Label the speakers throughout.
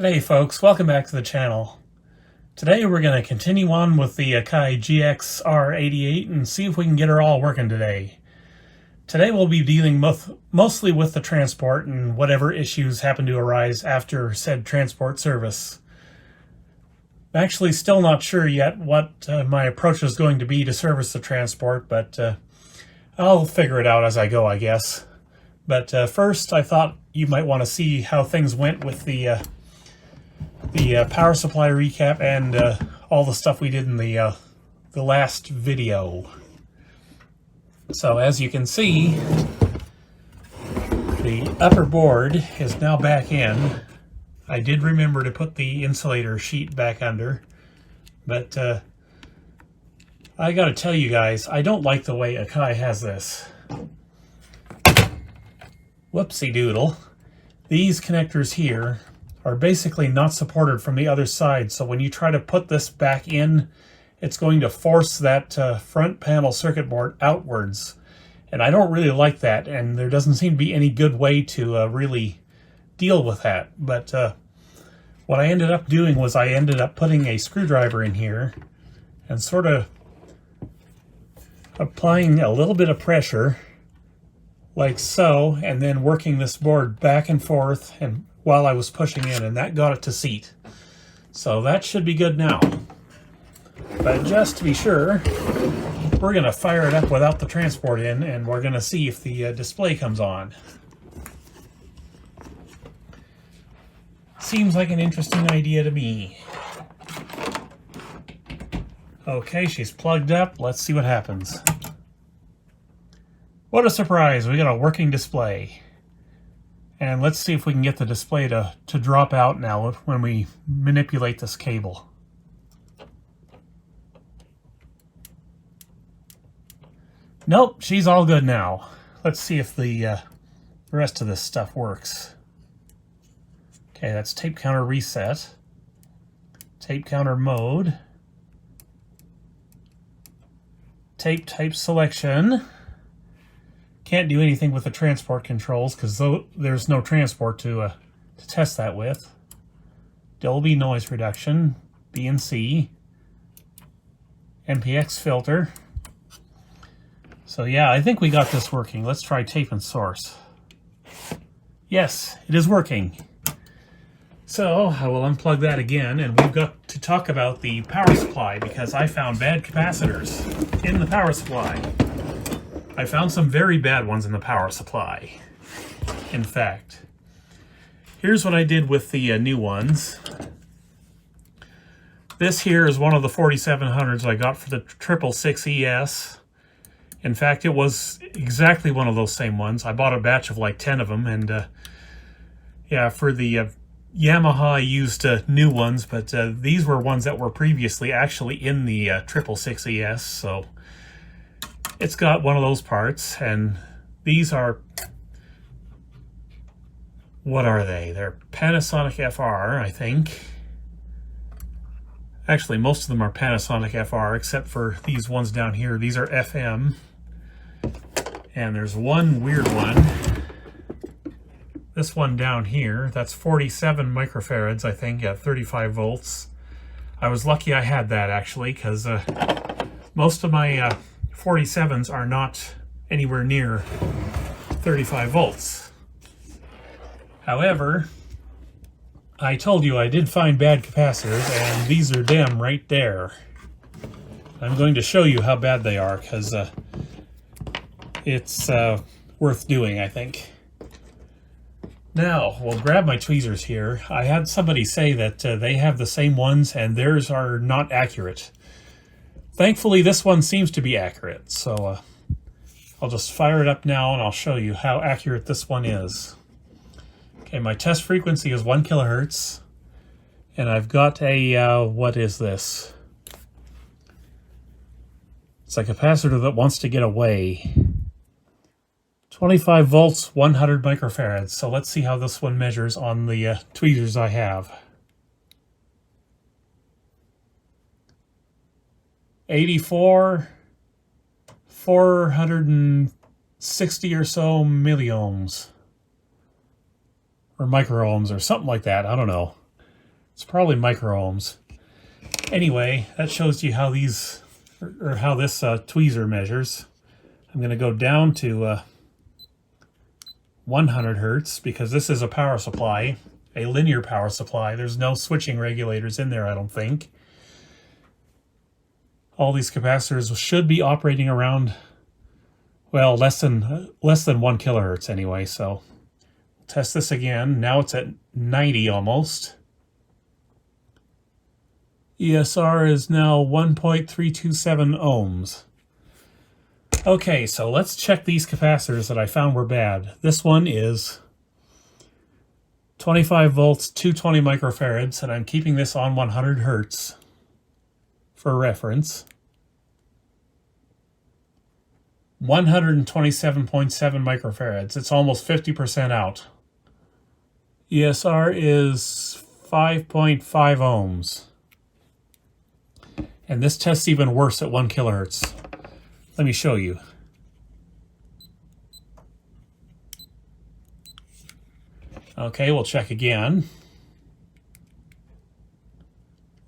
Speaker 1: G'day folks, welcome back to the channel. Today we're going to continue on with the Akai GX-R88 and see if we can get her all working today. Today we'll be dealing mostly with the transport and whatever issues happen to arise after said transport service. I'm actually still not sure yet what my approach is going to be to service the transport, but I'll figure it out as I go, I guess. But first I thought you might want to see how things went with the power supply recap and all the stuff we did in the last video. So as you can see, the upper board is now back in. I did remember to put the insulator sheet back under, but I gotta tell you guys, I don't like the way Akai has this. Whoopsie doodle. These connectors here are basically not supported from the other side, so when you try to put this back in, it's going to force that front panel circuit board outwards, and I don't really like that, and there doesn't seem to be any good way to really deal with that. But what I ended up doing was I ended up putting a screwdriver in here and sort of applying a little bit of pressure like so, and then working this board back and forth and while I was pushing in, and that got it to seat. So that should be good now. But just to be sure, we're going to fire it up without the transport in, and we're going to see if the display comes on. Seems like an interesting idea to me. Okay, she's plugged up. Let's see what happens. What a surprise, we got a working display. And let's see if we can get the display to drop out now when we manipulate this cable. Nope, she's all good now. Let's see if the rest of this stuff works. Okay, that's tape counter reset. Tape counter mode. Tape type selection. Can't do anything with the transport controls because there's no transport to test that with. Dolby noise reduction, BNC, MPX filter. So yeah, I think we got this working. Let's try tape and source. Yes, it is working. So I will unplug that again, and we've got to talk about the power supply because I found bad capacitors in the power supply. I found some very bad ones in the power supply. In fact, here's what I did with the new ones. This here is one of the 4700s I got for the 666ES. In fact, it was exactly one of those same ones. I bought a batch of like 10 of them, and yeah, for the Yamaha I used new ones, but these were ones that were previously actually in the 666ES, so it's got one of those parts, and these are, what are they? They're Panasonic FR, I think. Actually, most of them are Panasonic FR, except for these ones down here. These are FM. And there's one weird one. This one down here, that's 47 microfarads, I think, at 35 volts. I was lucky I had that, actually, because most of my 47s are not anywhere near 35 volts. However, I told you I did find bad capacitors, and these are them right there. I'm going to show you how bad they are because it's worth doing, I think. Now, we'll grab my tweezers here. I had somebody say that they have the same ones and theirs are not accurate. Thankfully, this one seems to be accurate, so I'll just fire it up now and I'll show you how accurate this one is. Okay, my test frequency is 1 kilohertz, and I've got a, what is this? It's a capacitor that wants to get away. 25 volts, 100 microfarads. So let's see how this one measures on the tweezers I have. 84, 460 or so milliohms. Or microohms or something like that. I don't know. It's probably micro-ohms. Anyway, that shows you how these, or how this tweezer measures. I'm going to go down to 100 hertz because this is a power supply, a linear power supply. There's no switching regulators in there, I don't think. All these capacitors should be operating around, well, less than 1 kilohertz anyway. So test this again. Now it's at 90 almost. ESR is now 1.327 ohms. Okay, so let's check these capacitors that I found were bad. This one is 25 volts, 220 microfarads, and I'm keeping this on 100 hertz for reference. 127.7 microfarads. It's almost 50% out. ESR is 5.5 ohms. And this tests even worse at 1 kilohertz. Let me show you. Okay, we'll check again.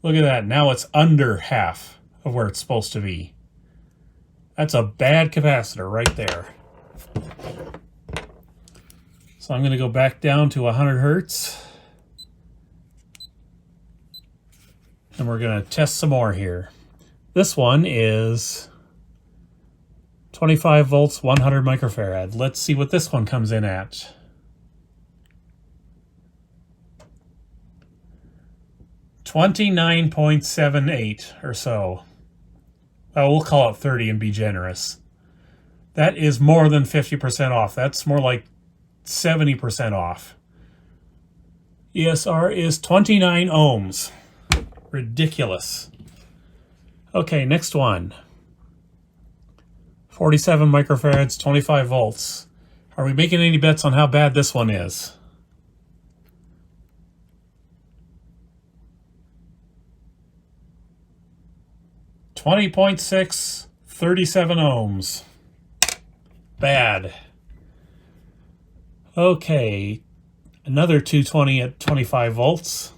Speaker 1: Look at that. Now it's under half of where it's supposed to be. That's a bad capacitor right there. So I'm going to go back down to 100 hertz. And we're going to test some more here. This one is 25 volts, 100 microfarad. Let's see what this one comes in at. $29.78 or so. Oh, we'll call it 30 and be generous. That is more than 50% off. That's more like 70% off. ESR is 29 ohms. Ridiculous. Okay, next one. 47 microfarads, 25 volts. Are we making any bets on how bad this one is? $20.6, 37 ohms. Bad. Okay, another 220 at 25 volts.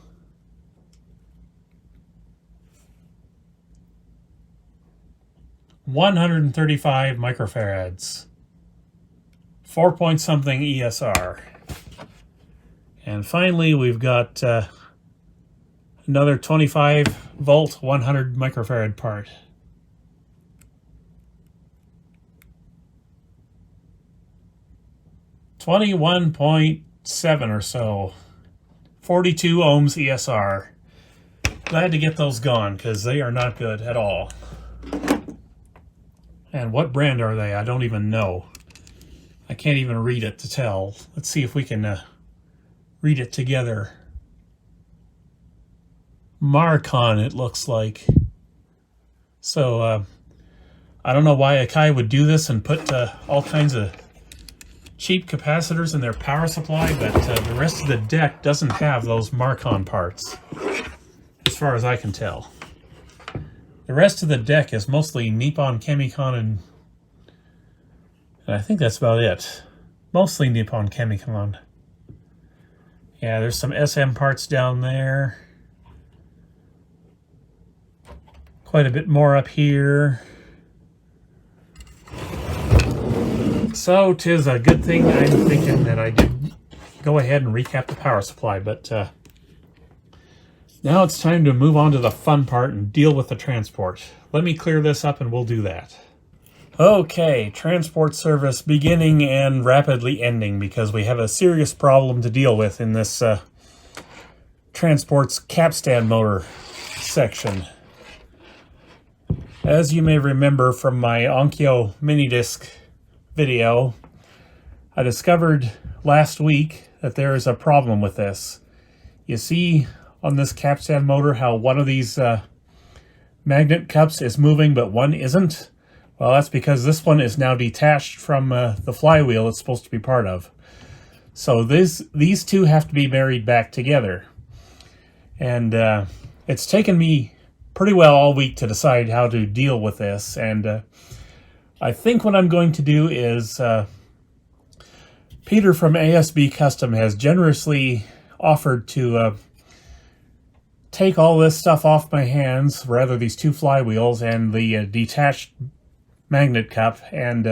Speaker 1: $135 microfarads. 4-point-something ESR. And finally, we've got another 25 volt, 100 microfarad part. $21.7 or so. 42 ohms ESR. Glad to get those gone because they are not good at all. And what brand are they? I don't even know. I can't even read it to tell. Let's see if we can read it together. Marcon, it looks like. So, I don't know why Akai would do this and put all kinds of cheap capacitors in their power supply, but the rest of the deck doesn't have those Marcon parts, as far as I can tell. The rest of the deck is mostly Nippon Chemicon, and I think that's about it. Mostly Nippon Chemicon. Yeah, there's some SM parts down there. Quite a bit more up here. So, 'tis a good thing I'm thinking that I did go ahead and recap the power supply, but now it's time to move on to the fun part and deal with the transport. Let me clear this up and we'll do that. Okay, transport service beginning and rapidly ending because we have a serious problem to deal with in this transport's capstan motor section. As you may remember from my Onkyo mini disc video, I discovered last week that there is a problem with this. You see on this capstan motor how one of these magnet cups is moving but one isn't? Well, that's because this one is now detached from the flywheel it's supposed to be part of. So these two have to be married back together. And it's taken me pretty well all week to decide how to deal with this. And I think what I'm going to do is Peter from ASB Custom has generously offered to take all this stuff off my hands, rather these two flywheels and the detached magnet cup, and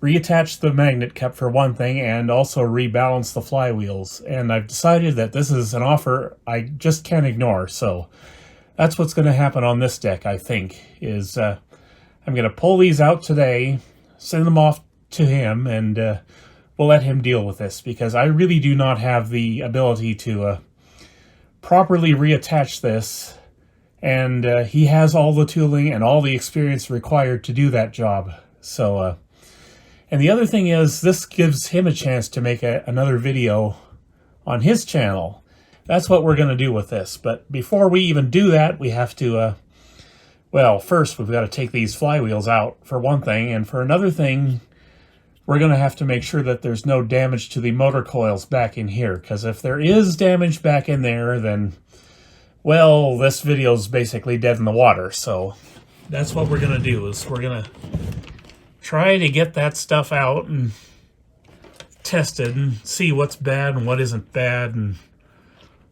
Speaker 1: reattach the magnet cup for one thing, and also rebalance the flywheels. And I've decided that this is an offer I just can't ignore, so that's what's going to happen on this deck, I think, is I'm going to pull these out today, send them off to him, and we'll let him deal with this, because I really do not have the ability to properly reattach this, and he has all the tooling and all the experience required to do that job. So, and the other thing is, this gives him a chance to make another video on his channel. That's what we're going to do with this. But before we even do that, we have to, well, first we've got to take these flywheels out, for one thing, and for another thing, we're going to have to make sure that there's no damage to the motor coils back in here, because if there is damage back in there, then, well, this video's basically dead in the water. So that's what we're going to do, is we're going to try to get that stuff out and test it and see what's bad and what isn't bad and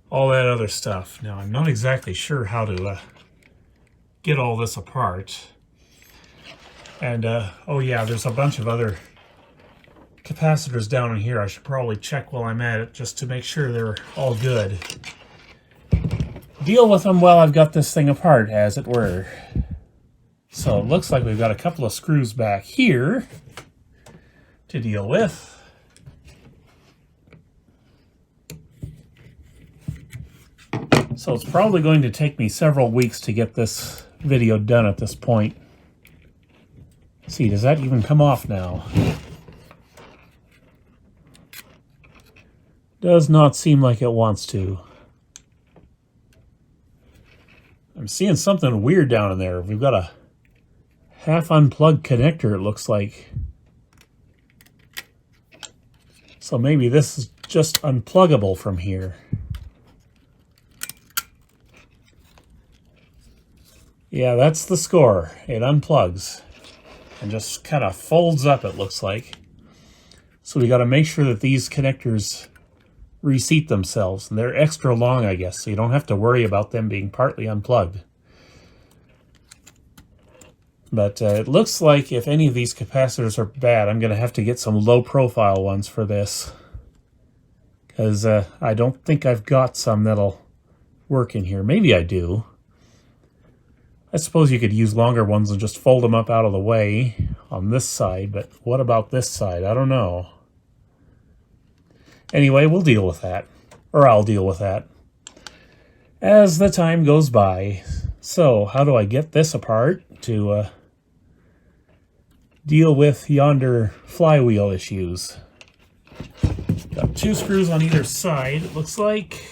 Speaker 1: all that other stuff. Now, I'm not exactly sure how to get all this apart. And, oh yeah, there's a bunch of other capacitors down in here. I should probably check while I'm at it, just to make sure they're all good. Deal with them while I've got this thing apart, as it were. So it looks like we've got a couple of screws back here to deal with. So it's probably going to take me several weeks to get this video done at this point. Let's see, does that even come off now? Does not seem like it wants to. I'm seeing something weird down in there. We've got a half unplugged connector, it looks like. So maybe this is just unpluggable from here. Yeah, that's the score. It unplugs and just kind of folds up, it looks like. So we got to make sure that these connectors reseat themselves, and they're extra long, I guess, so you don't have to worry about them being partly unplugged. But it looks like if any of these capacitors are bad, I'm going to have to get some low-profile ones for this, because I don't think I've got some that'll work in here. Maybe I do. I suppose you could use longer ones and just fold them up out of the way on this side, but what about this side? I don't know. Anyway, we'll deal with that. Or I'll deal with that as the time goes by. So, how do I get this apart to deal with yonder flywheel issues? Got two screws on either side, it looks like.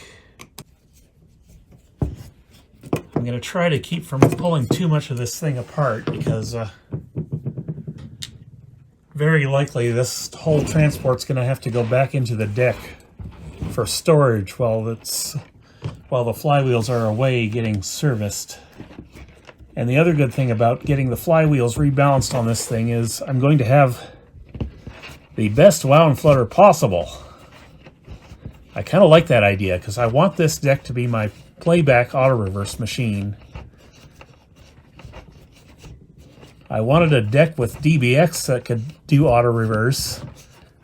Speaker 1: I'm going to try to keep from pulling too much of this thing apart, because very likely this whole transport's going to have to go back into the deck for storage while the flywheels are away getting serviced. And the other good thing about getting the flywheels rebalanced on this thing is I'm going to have the best wound flutter possible. I kind of like that idea, because I want this deck to be my playback auto-reverse machine. I wanted a deck with DBX that could do auto-reverse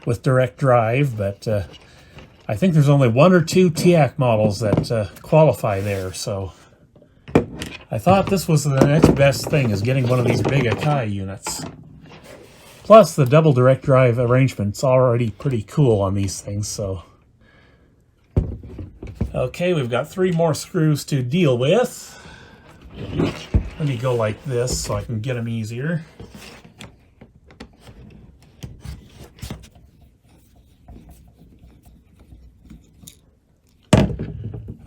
Speaker 1: with direct drive, but I think there's only one or two TIAC models that qualify there, so I thought this was the next best thing, is getting one of these big Akai units. Plus, the double direct drive arrangement's already pretty cool on these things, so... Okay, we've got 3 more screws to deal with. Let me go like this so I can get them easier.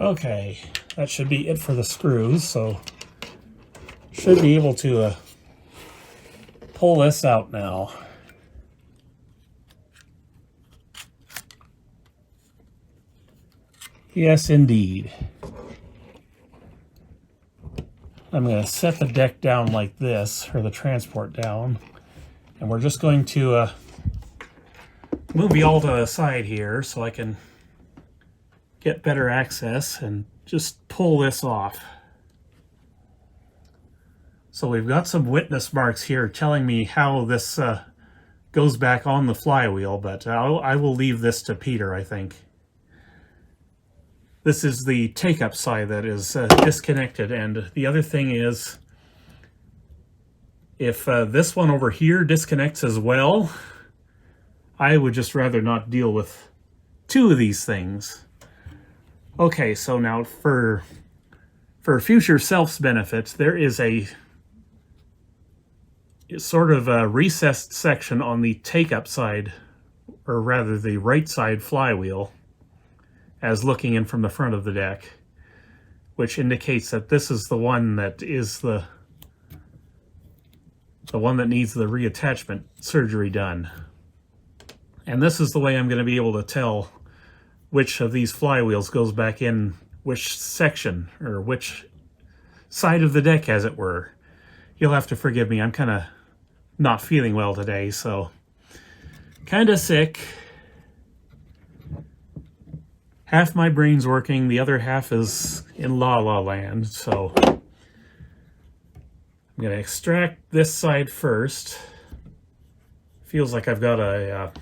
Speaker 1: Okay, that should be it for the screws, so should be able to pull this out now. Yes, indeed. I'm going to set the deck down like this, or the transport down, and we're just going to move the all to the side here so I can get better access and just pull this off. So we've got some witness marks here telling me how this goes back on the flywheel, but I will leave this to Peter, I think. This is the take-up side that is disconnected, and the other thing is, if this one over here disconnects as well, I would just rather not deal with two of these things. Okay, so now for future self's benefit, there is a sort of a recessed section on the take-up side, or rather the right side flywheel, as looking in from the front of the deck, which indicates that this is the one that is the one that needs the reattachment surgery done. And this is the way I'm going to be able to tell which of these flywheels goes back in which section, or which side of the deck, as it were. You'll have to forgive me, I'm kind of not feeling well today, so kind of sick. Half my brain's working, the other half is in la-la land, so I'm going to extract this side first. Feels like I've got a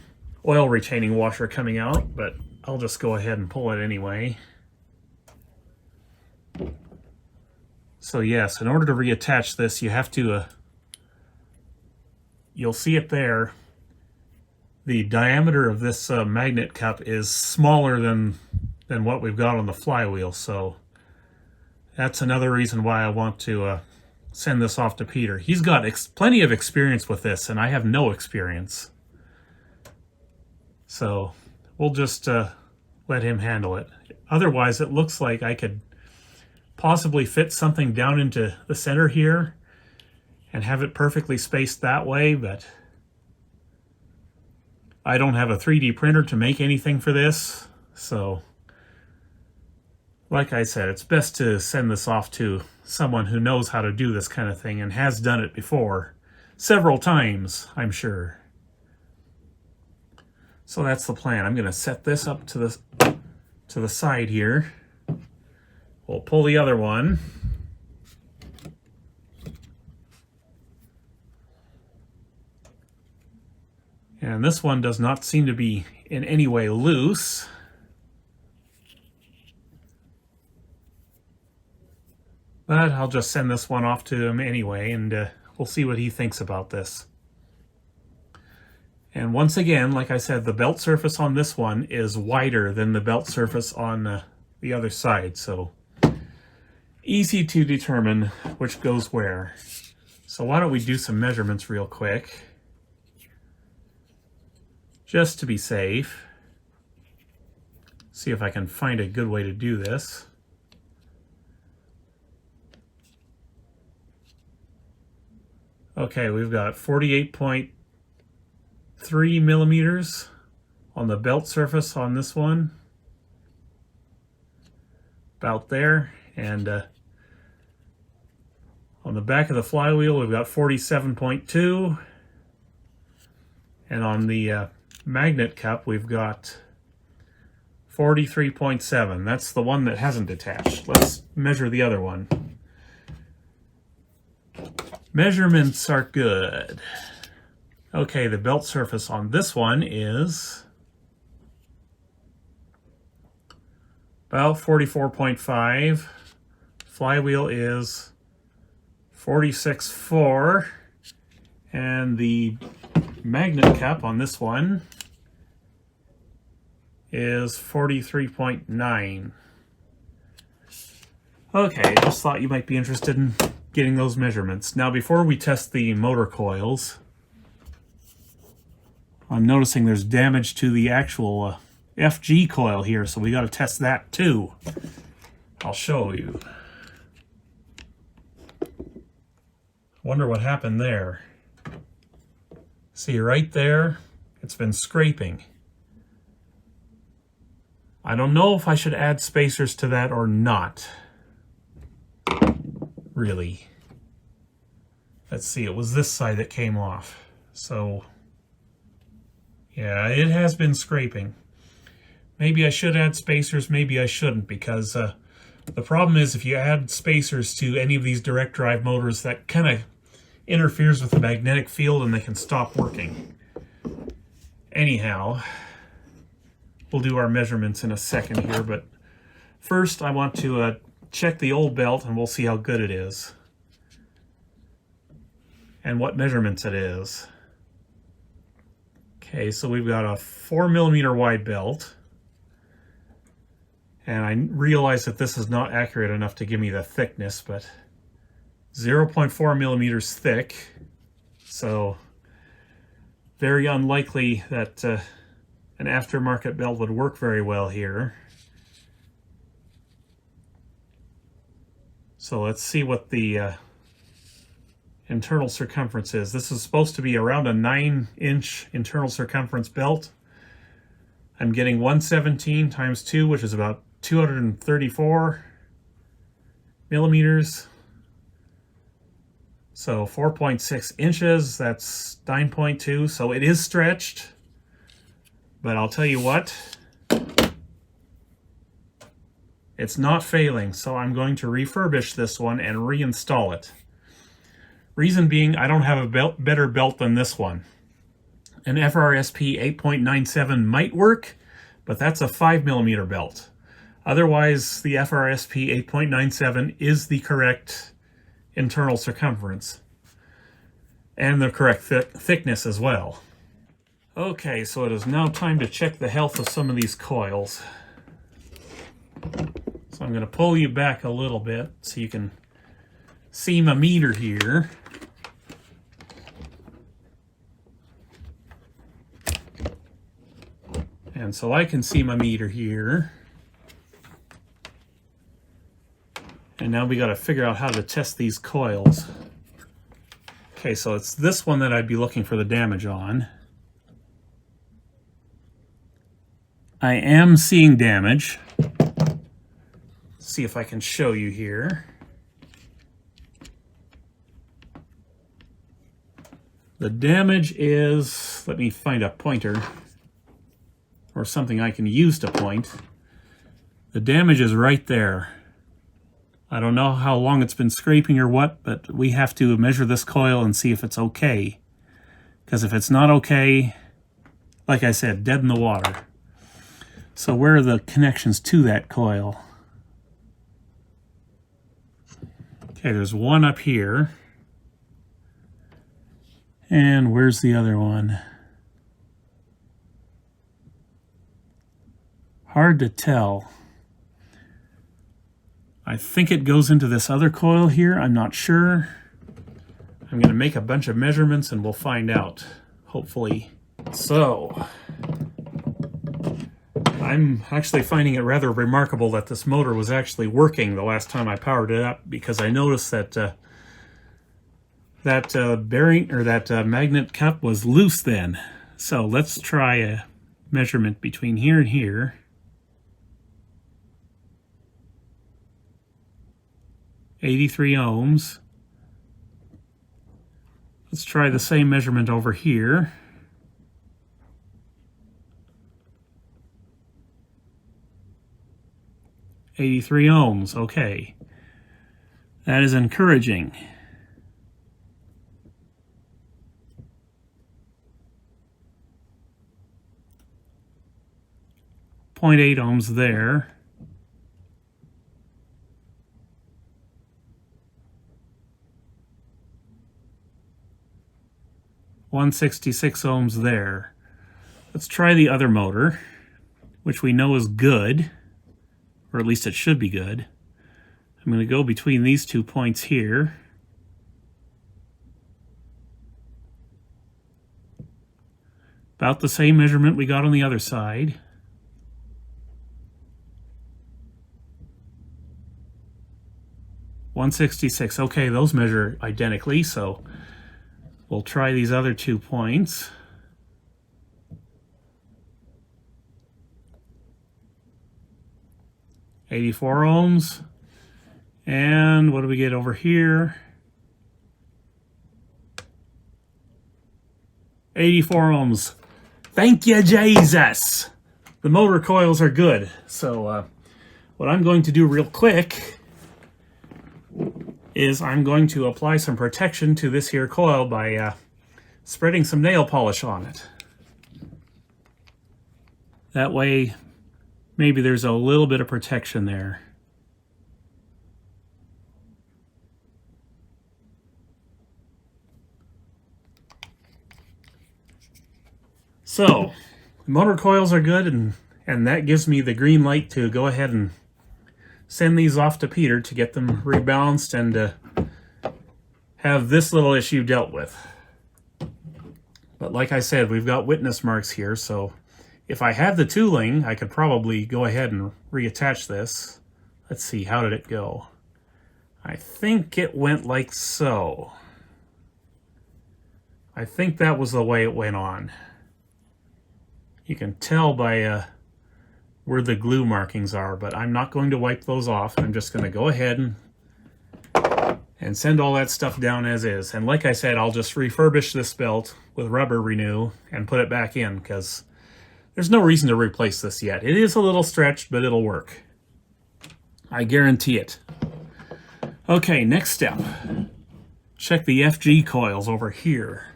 Speaker 1: oil retaining washer coming out, but I'll just go ahead and pull it anyway. So yes, in order to reattach this, you have to, you'll see it there, the diameter of this magnet cup is smaller than what we've got on the flywheel, so that's another reason why I want to send this off to Peter. He's got plenty of experience with this, and I have no experience. So we'll just let him handle it. Otherwise, it looks like I could possibly fit something down into the center here and have it perfectly spaced that way, but I don't have a 3D printer to make anything for this, so like I said, it's best to send this off to someone who knows how to do this kind of thing and has done it before, several times, I'm sure. So that's the plan. I'm going to set this up to the side here. We'll pull the other one. And this one does not seem to be in any way loose. But I'll just send this one off to him anyway, and we'll see what he thinks about this. And once again, like I said, the belt surface on this one is wider than the belt surface on the other side, so easy to determine which goes where. So why don't we do some measurements real quick, just to be safe. See if I can find a good way to do this. Okay, we've got 48.3 millimeters on the belt surface on this one. About there. And on the back of the flywheel, we've got 47.2. And on the magnet cup, we've got 43.7. That's the one that hasn't detached. Let's measure the other one. Measurements are good. Okay, the belt surface on this one is about 44.5. Flywheel is 46.4. And the magnet cap on this one is 43.9. Okay, just thought you might be interested in getting those measurements. Now, before we test the motor coils, I'm noticing there's damage to the actual FG coil here, so we got to test that too. I'll show you. Wonder what happened there. See right there, it's been scraping. I don't know if I should add spacers to that or not. Really. Let's see, it was this side that came off. So, yeah, it has been scraping. maybe I should add spacers, maybe I shouldn't, because the problem is if you add spacers to any of these direct drive motors, that kind of interferes with the magnetic field and they can stop working. Anyhow, we'll do our measurements in a second here, but first I want to check the old belt and we'll see how good it is and what measurements it is. Okay, so we've got a 4mm wide belt, and I realize that this is not accurate enough to give me the thickness, but 0.4mm thick, so very unlikely that an aftermarket belt would work very well here. So let's see what the internal circumference is. This is supposed to be around a 9-inch internal circumference belt. I'm getting 117 times 2, which is about 234 millimeters. So 4.6 inches, that's 9.2. So it is stretched, but I'll tell you what, it's not failing. So I'm going to refurbish this one and reinstall it. Reason being, I don't have a better belt than this one. An FRSP 8.97 might work, but that's a 5mm belt. Otherwise, the FRSP 8.97 is the correct internal circumference and the correct thickness as well. Okay, so it is now time to check the health of some of these coils. So I'm going to pull you back a little bit so you can see my meter here. And so I can see my meter here. And now we got to figure out how to test these coils. Okay, so it's this one that I'd be looking for the damage on. I am seeing damage. See if I can show you here. The damage is, let me find a pointer or something I can use to point. The damage is right there. I don't know how long it's been scraping or what, but we have to measure this coil and see if it's okay. Because if it's not okay, like I said, dead in the water. So where are the connections to that coil? Okay, there's one up here. And where's the other one? Hard to tell. I think it goes into this other coil here. I'm not sure. I'm going to make a bunch of measurements and we'll find out, hopefully. So, I'm actually finding it rather remarkable that this motor was actually working the last time I powered it up, because I noticed that bearing, or that magnet cup was loose then. So let's try a measurement between here and here. .83 ohms. Let's try the same measurement over here. .83 ohms, okay. That is encouraging. .8 ohms there. .166 ohms there. Let's try the other motor, which we know is good, or at least it should be good. I'm going to go between these 2 points here. About the same measurement we got on the other side. .166. Okay, those measure identically, so we'll try these other 2 points. .84 ohms. And what do we get over here? 84 ohms. Thank you, Jesus! the motor coils are good. So what I'm going to do real quick is I'm going to apply some protection to this here coil by spreading some nail polish on it. That way, maybe there's a little bit of protection there. So, the motor coils are good, and that gives me the green light to go ahead and send these off to Peter to get them rebalanced and have this little issue dealt with. But like I said, we've got witness marks here, so if I had the tooling, I could probably go ahead and reattach this. Let's see, how did it go? I think it went like so. I think that was the way it went on. You can tell by where the glue markings are, but I'm not going to wipe those off. I'm just going to go ahead and send all that stuff down as is. And like I said, I'll just refurbish this belt with rubber renew and put it back in, because there's no reason to replace this yet. It is a little stretched, but it'll work. I guarantee it. Okay, next step. Check the FG coils over here.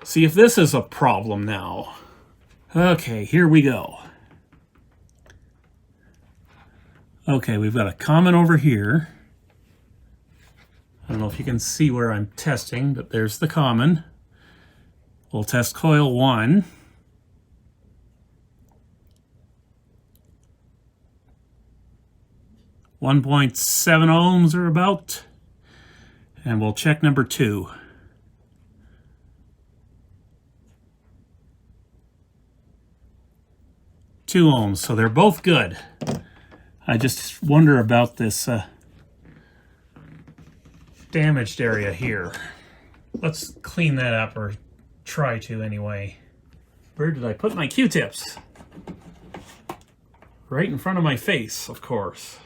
Speaker 1: See if this is a problem now. Okay, here we go. Okay, we've got a common over here. I don't know if you can see where I'm testing, but there's the common. We'll test coil 1. .7 ohms or about. And we'll check number 2. 2 ohms, so they're both good. I just wonder about this damaged area here. Let's clean that up, or try to anyway. Where did I put my Q-tips? Right in front of my face, of course.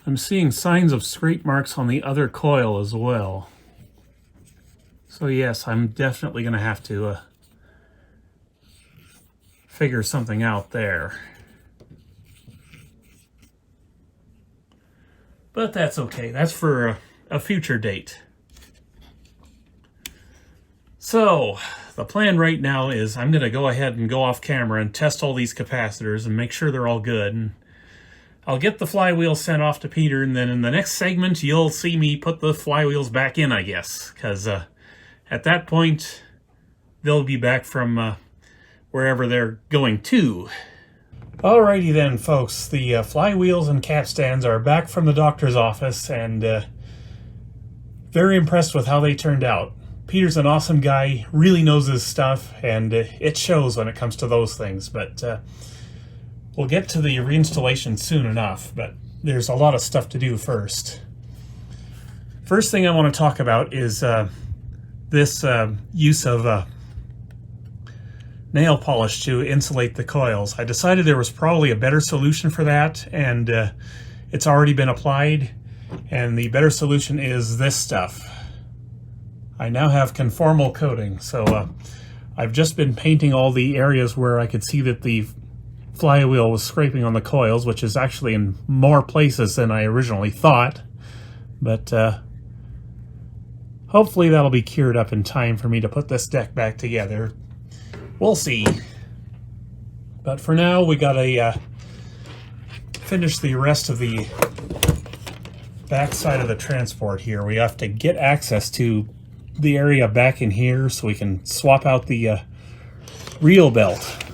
Speaker 1: I'm seeing signs of scrape marks on the other coil as well. So yes, I'm definitely going to have to figure something out there. But that's okay. That's for a future date. So the plan right now is I'm going to go ahead and go off camera and test all these capacitors and make sure they're all good. And I'll get the flywheel sent off to Peter, and then in the next segment you'll see me put the flywheels back in, I guess, because at that point they'll be back from wherever they're going to. Alrighty then, folks, the flywheels and capstans are back from the doctor's office, and very impressed with how they turned out. Peter's an awesome guy, really knows his stuff, and it shows when it comes to those things. But we'll get to the reinstallation soon enough, but there's a lot of stuff to do first. First thing I want to talk about is this use of nail polish to insulate the coils. I decided there was probably a better solution for that, and it's already been applied, and the better solution is this stuff. I now have conformal coating, so I've just been painting all the areas where I could see that the flywheel was scraping on the coils, which is actually in more places than I originally thought, but hopefully that'll be cured up in time for me to put this deck back together. We'll see. But for now, we gotta finish the rest of the back side of the transport here. We have to get access to the area back in here so we can swap out the reel belt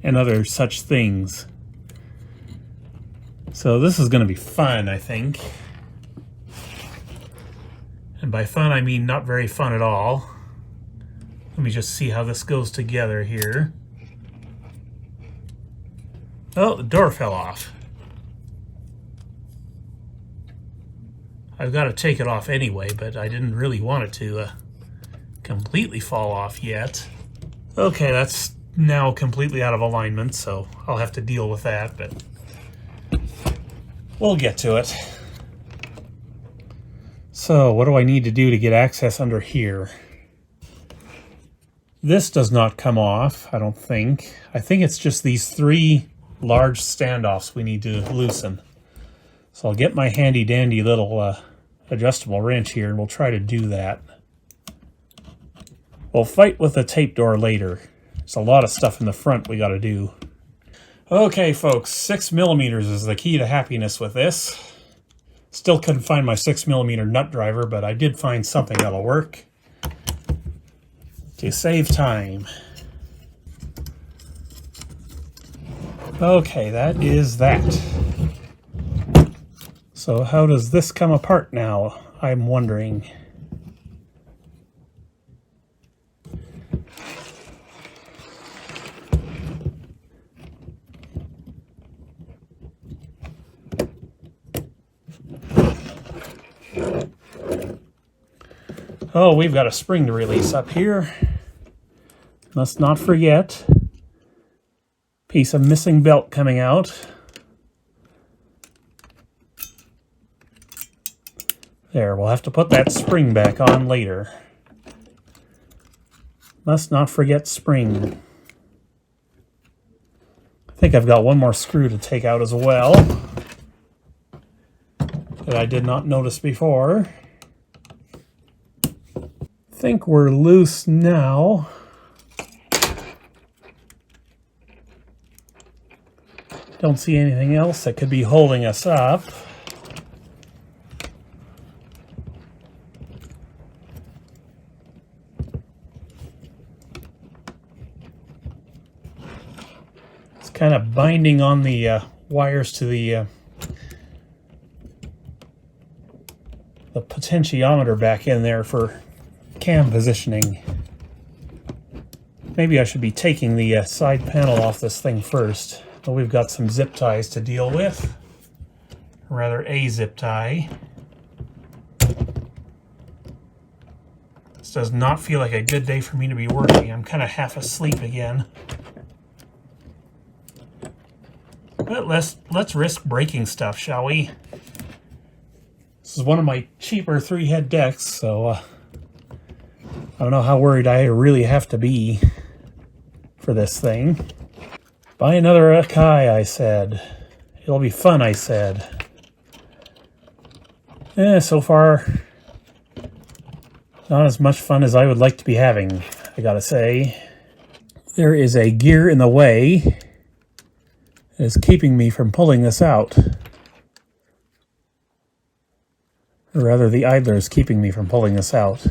Speaker 1: and other such things. So this is going to be fun, I think. And by fun, I mean not very fun at all. Let me just see how this goes together here. Oh, the door fell off. I've got to take it off anyway, but I didn't really want it to completely fall off yet. Okay, that's now completely out of alignment, so I'll have to deal with that, but we'll get to it. So what do I need to do to get access under here? This does not come off, I don't think. I think it's just these 3 large standoffs we need to loosen. So I'll get my handy dandy little adjustable wrench here and we'll try to do that. We'll fight with the tape door later. There's a lot of stuff in the front we got to do. Okay folks, 6mm is the key to happiness with this. Still couldn't find my 6mm nut driver, but I did find something that'll work to save time. Okay, that is that. So how does this come apart now? I'm wondering. Oh, we've got a spring to release up here. Must not forget. Piece of missing belt coming out. There, we'll have to put that spring back on later. Must not forget spring. I think I've got one more screw to take out as well that I did not notice before. I think we're loose now. Don't see anything else that could be holding us up. It's kind of binding on the wires to the potentiometer back in there for cam positioning. Maybe I should be taking the side panel off this thing first. But we've got some zip ties to deal with. Or rather, a zip tie. This does not feel like a good day for me to be working. I'm kind of half asleep again. But let's risk breaking stuff, shall we? This is one of my cheaper 3-head decks, so I don't know how worried I really have to be for this thing. Buy another Akai, I said. It'll be fun, I said. So far, not as much fun as I would like to be having, I gotta say. There is a gear in the way that is keeping me from pulling this out. Or rather, the idler is keeping me from pulling this out.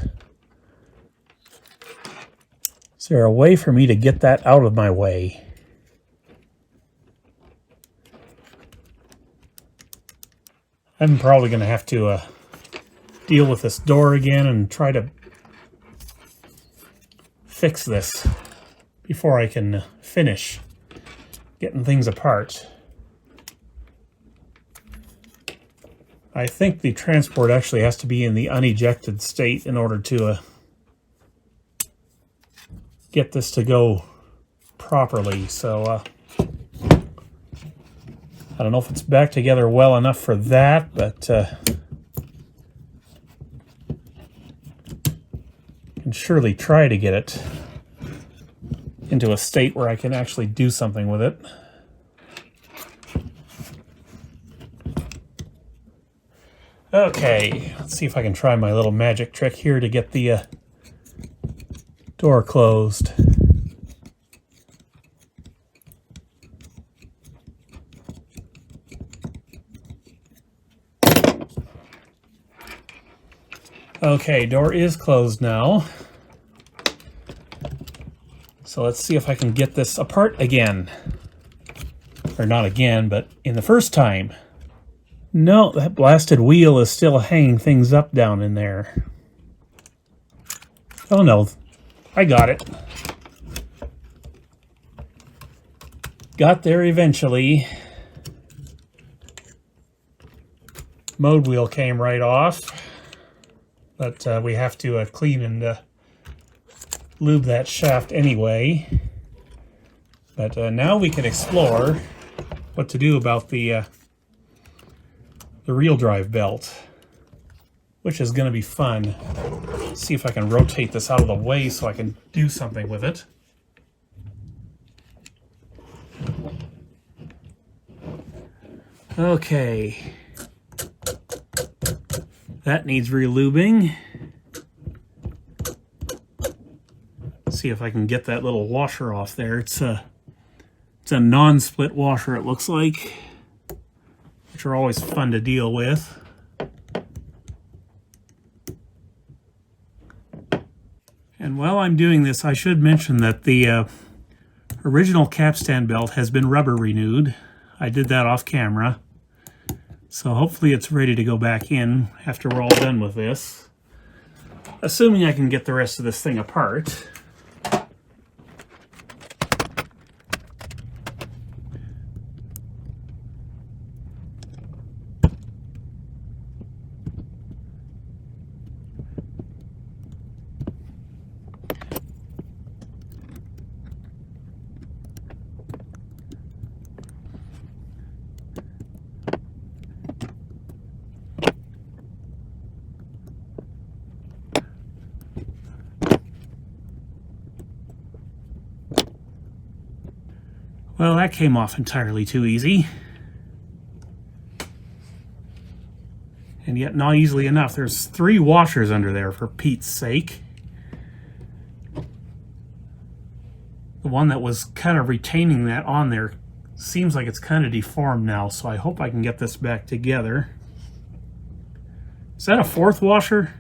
Speaker 1: Is there a way for me to get that out of my way? I'm probably going to have to deal with this door again and try to fix this before I can finish getting things apart. I think the transport actually has to be in the unejected state in order to get this to go properly. So I don't know if it's back together well enough for that, but can surely try to get it into a state where I can actually do something with it. Okay, let's see if I can try my little magic trick here to get the door closed. Okay, door is closed now. So let's see if I can get this apart again. Or not again, but in the first time. No, that blasted wheel is still hanging things up down in there. Oh no, I got it. Got there eventually. Mode wheel came right off. But we have to clean and lube that shaft anyway. But now we can explore what to do about the reel drive belt, which is going to be fun. See if I can rotate this out of the way so I can do something with it. Okay. That needs relubing. See if I can get that little washer off there. It's a non-split washer, it looks like, which are always fun to deal with. And while I'm doing this, I should mention that the original capstan belt has been rubber renewed. I did that off camera. So hopefully it's ready to go back in after we're all done with this. Assuming I can get the rest of this thing apart. Well, that came off entirely too easy. And yet not easily enough. There's 3 washers under there, for Pete's sake. The one that was kind of retaining that on there seems like it's kind of deformed now, so I hope I can get this back together. Is that a 4th washer?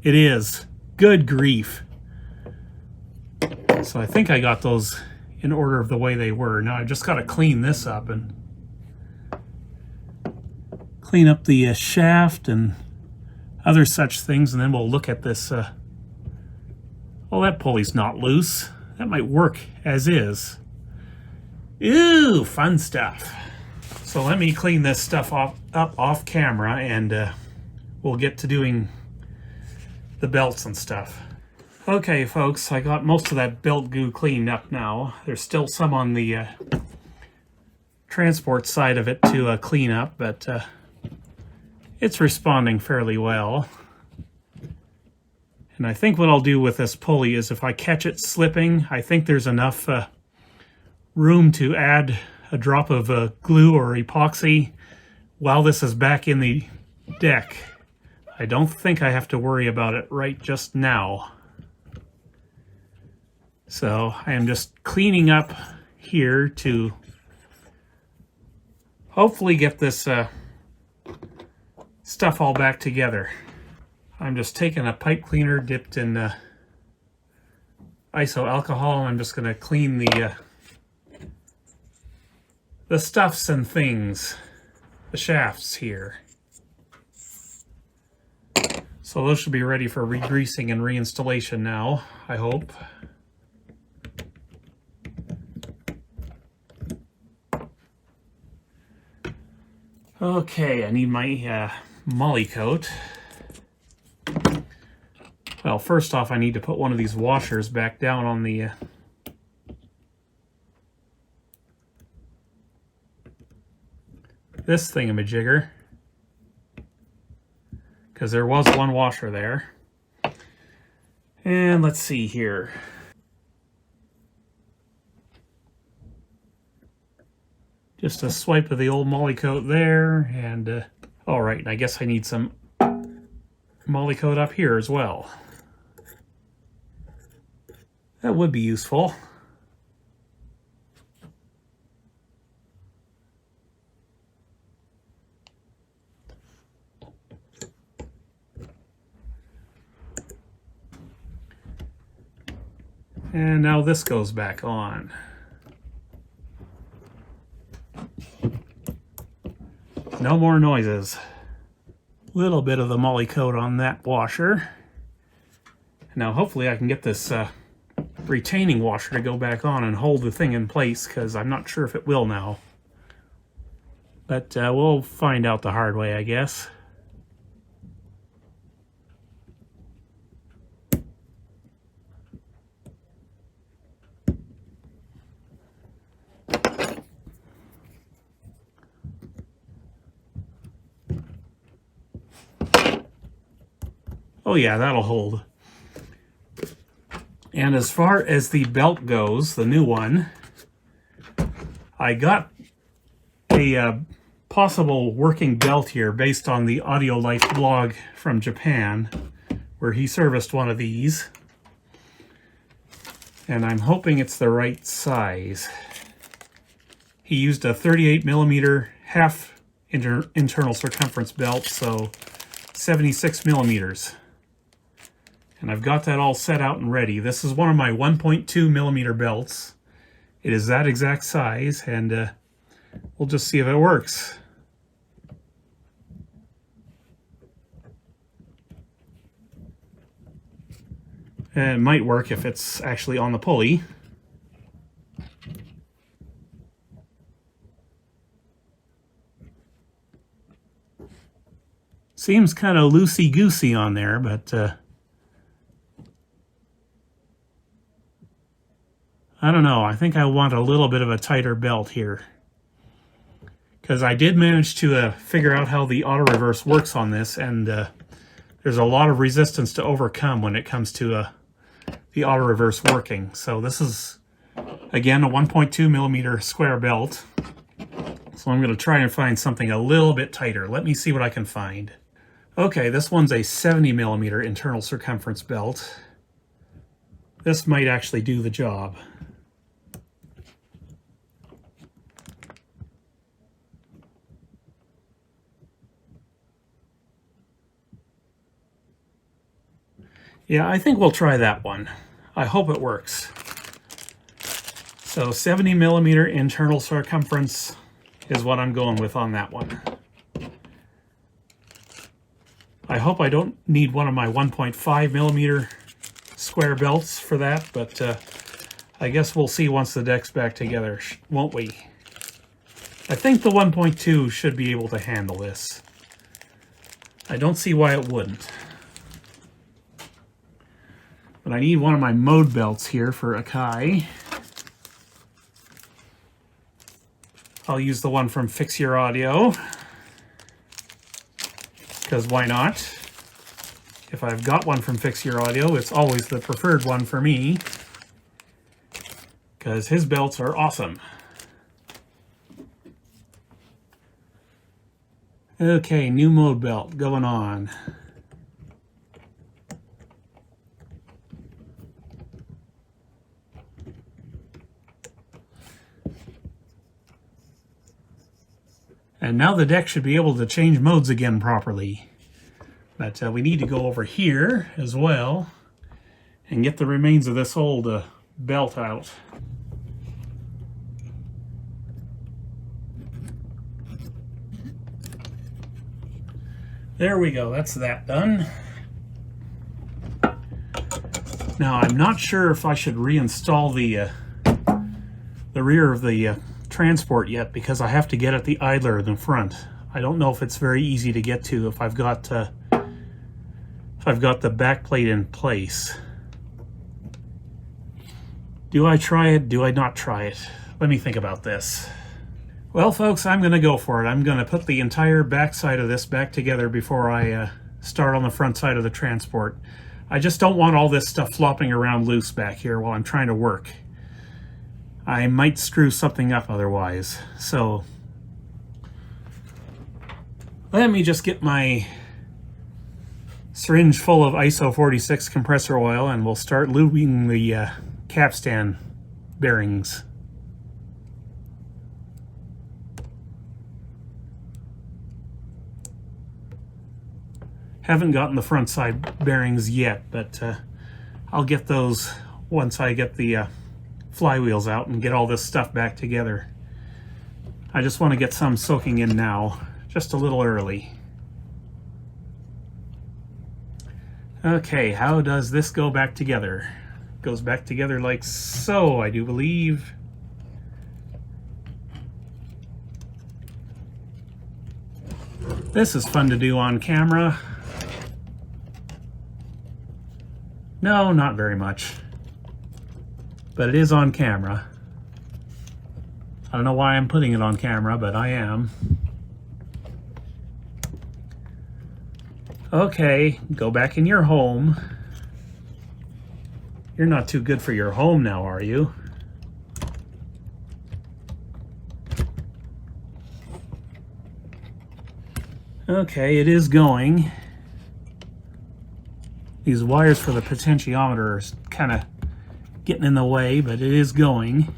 Speaker 1: It is. Good grief. So I think I got those in order of the way they were. Now I just got to clean this up and clean up the shaft and other such things, and then we'll look at this. Well, that pulley's not loose. That might work as is. Ooh, fun stuff. So let me clean this stuff up off camera, and we'll get to doing the belts and stuff. Okay, folks, I got most of that belt goo cleaned up now. There's still some on the transport side of it to clean up, but it's responding fairly well. And I think what I'll do with this pulley is, if I catch it slipping, I think there's enough room to add a drop of glue or epoxy while this is back in the deck. I don't think I have to worry about it right just now. So I am just cleaning up here to hopefully get this stuff all back together. I'm just taking a pipe cleaner dipped in iso alcohol, and I'm just going to clean the stuffs and things, the shafts here. So those should be ready for re-greasing and reinstallation now, I hope. Okay, I need my molly coat. Well, first off, I need to put one of these washers back down on the this thingamajigger, because there was one washer there. And let's see here. Just a swipe of the old molly coat there, and all right, and I guess I need some molly coat up here as well. That would be useful. And now this goes back on. No more noises. Little bit of the molly coat on that washer. Now hopefully I can get this retaining washer to go back on and hold the thing in place, because I'm not sure if it will now. But we'll find out the hard way, I guess. Oh yeah, that'll hold. And as far as the belt goes, the new one, I got a possible working belt here based on the Audio Life blog from Japan, where he serviced one of these. And I'm hoping it's the right size. He used a 38mm half internal circumference belt, so 76 millimeters. And I've got that all set out and ready. This is one of my 1.2mm belts. It is that exact size, and we'll just see if it works. And it might work if it's actually on the pulley. Seems kind of loosey-goosey on there, but I don't know. I think I want a little bit of a tighter belt here, because I did manage to figure out how the auto reverse works on this, and there's a lot of resistance to overcome when it comes to the auto reverse working. So this is, again, a 1.2mm square belt. So I'm going to try and find something a little bit tighter. Let me see what I can find. Okay, this one's a 70mm internal circumference belt. This might actually do the job. Yeah, I think we'll try that one. I hope it works. So 70mm internal circumference is what I'm going with on that one. I hope I don't need one of my 1.5mm square belts for that, but I guess we'll see once the deck's back together, won't we? I think the 1.2 should be able to handle this. I don't see why it wouldn't. But I need one of my mode belts here for Akai. I'll use the one from Fix Your Audio, because why not? If I've got one from Fix Your Audio, it's always the preferred one for me, because his belts are awesome. Okay, new mode belt going on. And now the deck should be able to change modes again properly. But we need to go over here as well and get the remains of this old belt out. There we go, that's that done. Now I'm not sure if I should reinstall the rear of the transport yet, because I have to get at the idler in the front. I don't know if it's very easy to get to if I've got the back plate in place. Do I try it? Do I not try it? Let me think about this. Well, folks, I'm going to go for it. I'm going to put the entire back side of this back together before I start on the front side of the transport. I just don't want all this stuff flopping around loose back here while I'm trying to work. I might screw something up otherwise. So let me just get my syringe full of ISO 46 compressor oil, and we'll start lubing the capstan bearings. Haven't gotten the front side bearings yet, but I'll get those once I get the flywheels out and get all this stuff back together. I just want to get some soaking in now, just a little early. Okay, how does this go back together? It goes back together like so, I do believe. This is fun to do on camera. No, not very much. But it is on camera. I don't know why I'm putting it on camera, but I am. Okay, go back in your home. You're not too good for your home now, are you? Okay, it is going. These wires for the potentiometer are kind of getting in the way, but it is going.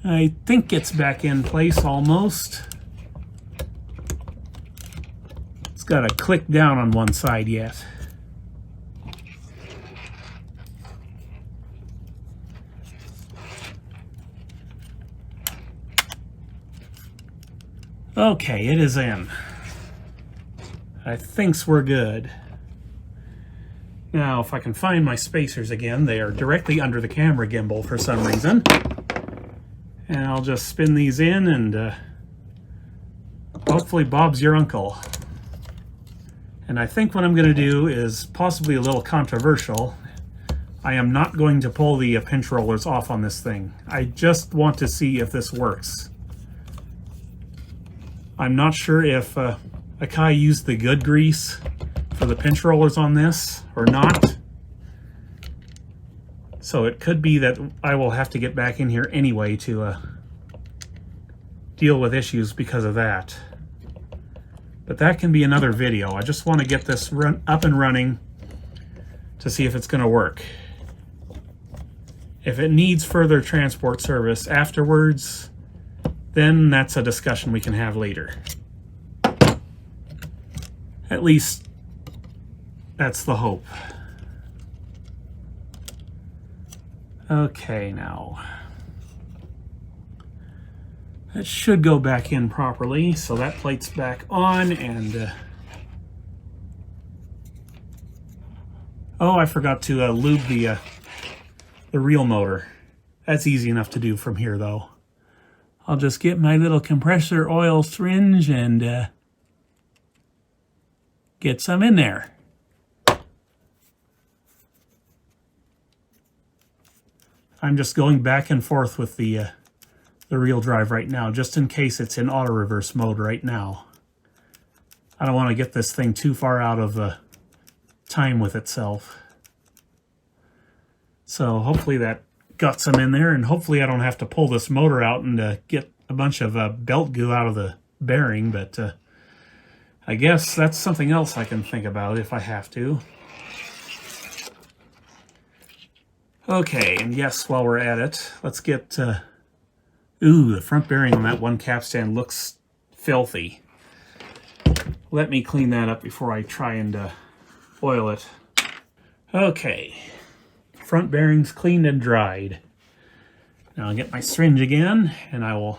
Speaker 1: I think it's back in place almost. It's got to click down on one side yet. Okay, it is in. I think we're good. Now, if I can find my spacers again, they are directly under the camera gimbal for some reason. And I'll just spin these in and hopefully Bob's your uncle. And I think what I'm going to do is possibly a little controversial. I am not going to pull the pinch rollers off on this thing. I just want to see if this works. I'm not sure if Akai used the good grease for the pinch rollers on this or not. So it could be that I will have to get back in here anyway to deal with issues because of that. But that can be another video. I just want to get this up and running to see if it's going to work. If it needs further transport service afterwards, then that's a discussion we can have later. At least that's the hope. Okay, now that should go back in properly. So that plate's back on, and oh, I forgot to lube the reel motor. That's easy enough to do from here, though. I'll just get my little compressor oil syringe and get some in there. I'm just going back and forth with the reel drive right now, just in case it's in auto reverse mode right now. I don't want to get this thing too far out of time with itself. So hopefully that got some in there, and hopefully I don't have to pull this motor out and get a bunch of belt goo out of the bearing, but I guess that's something else I can think about if I have to. Okay, and yes, while we're at it, let's get... ooh, the front bearing on that one capstan looks filthy. Let me clean that up before I try and oil it. Okay, front bearing's cleaned and dried. Now I'll get my syringe again, and I will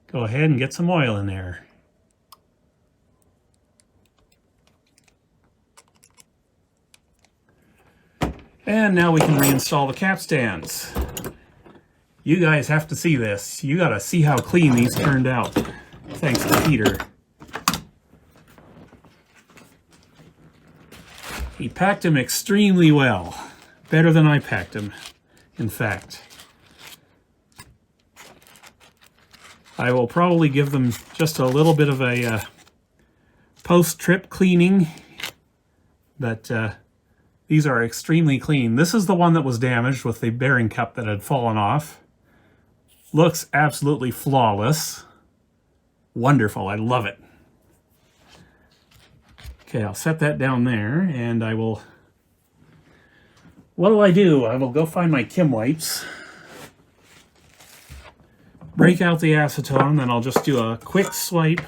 Speaker 1: go ahead and get some oil in there. And now we can reinstall the capstans. You guys have to see this. You gotta see how clean these turned out, thanks to Peter. He packed them extremely well. Better than I packed them, in fact. I will probably give them just a little bit of a post-trip cleaning, but these are extremely clean. This is the one that was damaged with the bearing cup that had fallen off. Looks absolutely flawless. Wonderful, I love it. Okay, I'll set that down there, and I will... What do? I will go find my Kim wipes, break out the acetone, then I'll just do a quick swipe.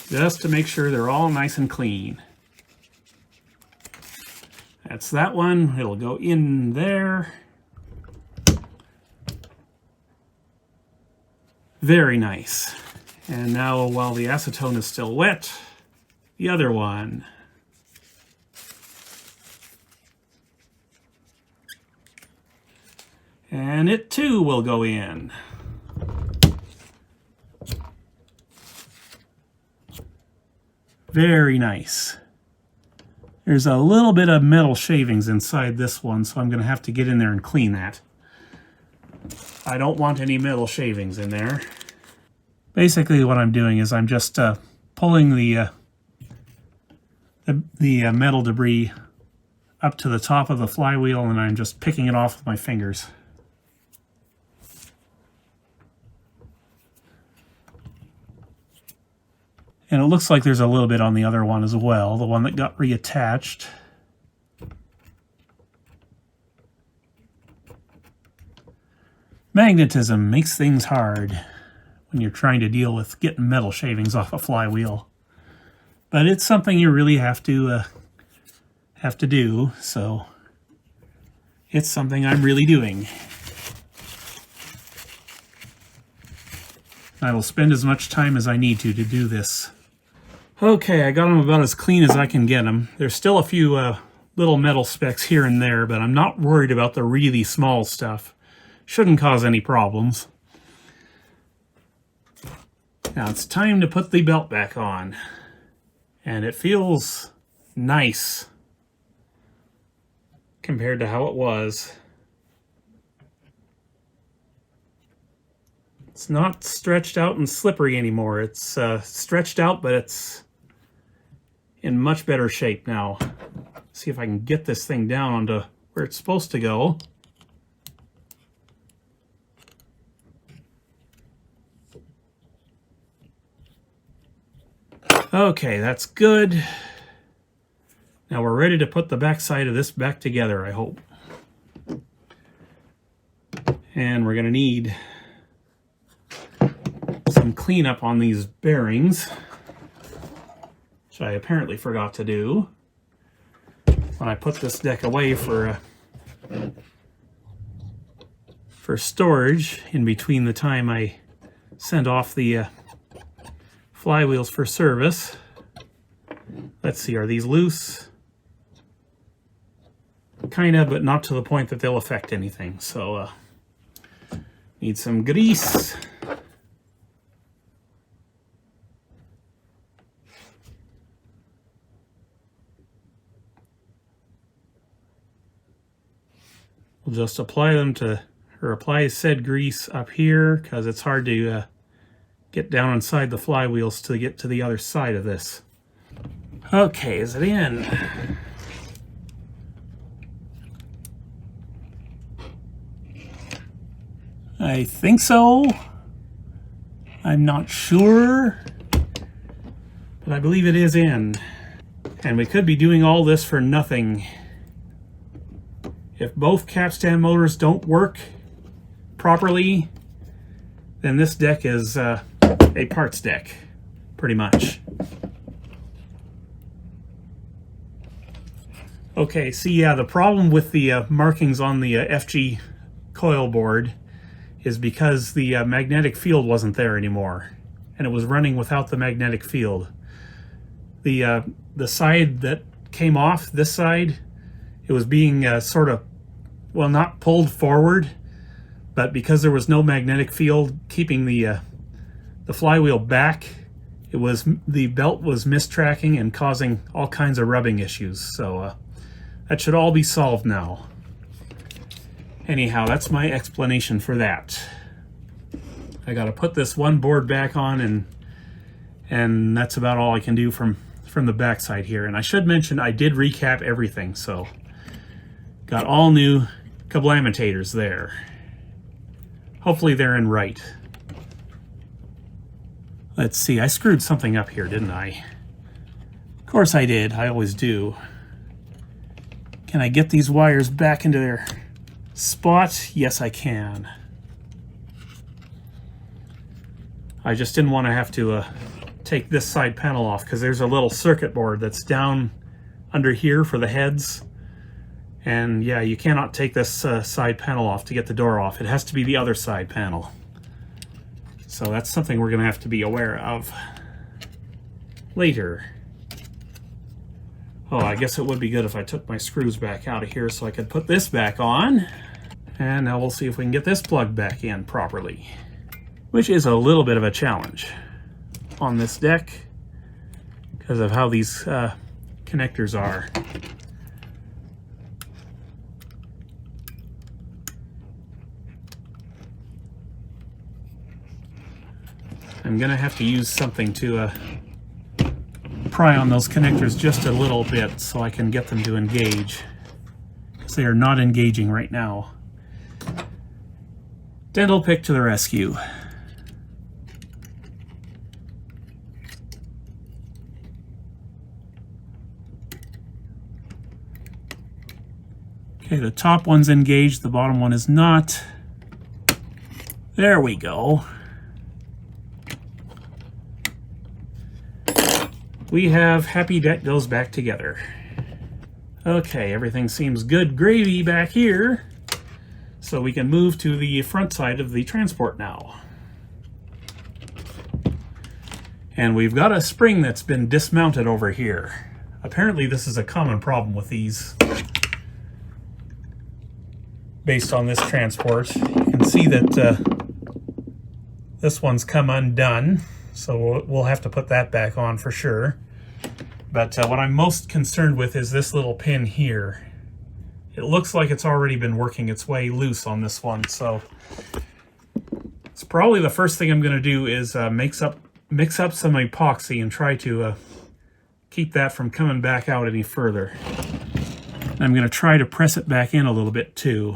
Speaker 1: Just to make sure they're all nice and clean. That's that one. It'll go in there. Very nice. And now, while the acetone is still wet, the other one. And it too will go in. Very nice. There's a little bit of metal shavings inside this one, so I'm going to have to get in there and clean that. I don't want any metal shavings in there. Basically what I'm doing is I'm just pulling the metal debris up to the top of the flywheel, and I'm just picking it off with my fingers. And it looks like there's a little bit on the other one as well, the one that got reattached. Magnetism makes things hard when you're trying to deal with getting metal shavings off a flywheel. But it's something you really have to do, so it's something I'm really doing. I will spend as much time as I need to do this. Okay, I got them about as clean as I can get them. There's still a few little metal specks here and there, but I'm not worried about the really small stuff. Shouldn't cause any problems. Now it's time to put the belt back on. And it feels nice compared to how it was. It's not stretched out and slippery anymore. It's stretched out, but it's in much better shape now. See if I can get this thing down onto where it's supposed to go. Okay, that's good. Now we're ready to put the back side of this back together, I hope. And we're going to need some cleanup on these bearings, which I apparently forgot to do when I put this deck away for storage in between the time I sent off the flywheels for service. Let's see, are these loose? Kind of, but not to the point that they'll affect anything. So, need some grease. We'll just apply them to, or apply said grease up here, because it's hard to get down inside the flywheels to get to the other side of this. Okay, is it in? I think so. I'm not sure, but I believe it is in. And we could be doing all this for nothing. If both capstan motors don't work properly, then this deck is a parts deck, pretty much. Okay, see, yeah, the problem with the markings on the FG coil board is because the magnetic field wasn't there anymore, and it was running without the magnetic field. The side that came off, this side, it was being sort of, well, not pulled forward, but because there was no magnetic field keeping the flywheel back, the belt was mistracking and causing all kinds of rubbing issues. So that should all be solved now. Anyhow, that's my explanation for that. I got to put this one board back on, and that's about all I can do from the back side here. And I should mention I did recap everything, so got all new cablamitators there. Hopefully they're in right. Let's see, I screwed something up here, didn't I? Of course I did, I always do. Can I get these wires back into their spot? Yes, I can. I just didn't want to have to take this side panel off, because there's a little circuit board that's down under here for the heads. And yeah, you cannot take this side panel off to get the door off. It has to be the other side panel. So that's something we're going to have to be aware of later. Oh, I guess it would be good if I took my screws back out of here so I could put this back on. And now we'll see if we can get this plugged back in properly, which is a little bit of a challenge on this deck, because of how these connectors are. I'm gonna have to use something to pry on those connectors just a little bit so I can get them to engage, because they are not engaging right now. Dental pick to the rescue. Okay, the top one's engaged, the bottom one is not. There we go. We have happy deck goes back together. Okay, everything seems good gravy back here. So we can move to the front side of the transport now. And we've got a spring that's been dismounted over here. Apparently this is a common problem with these. Based on this transport, you can see that this one's come undone. So we'll have to put that back on for sure. But what I'm most concerned with is this little pin here. It looks like it's already been working its way loose on this one. So it's probably the first thing I'm going to do is mix up some epoxy and try to keep that from coming back out any further. And I'm going to try to press it back in a little bit too,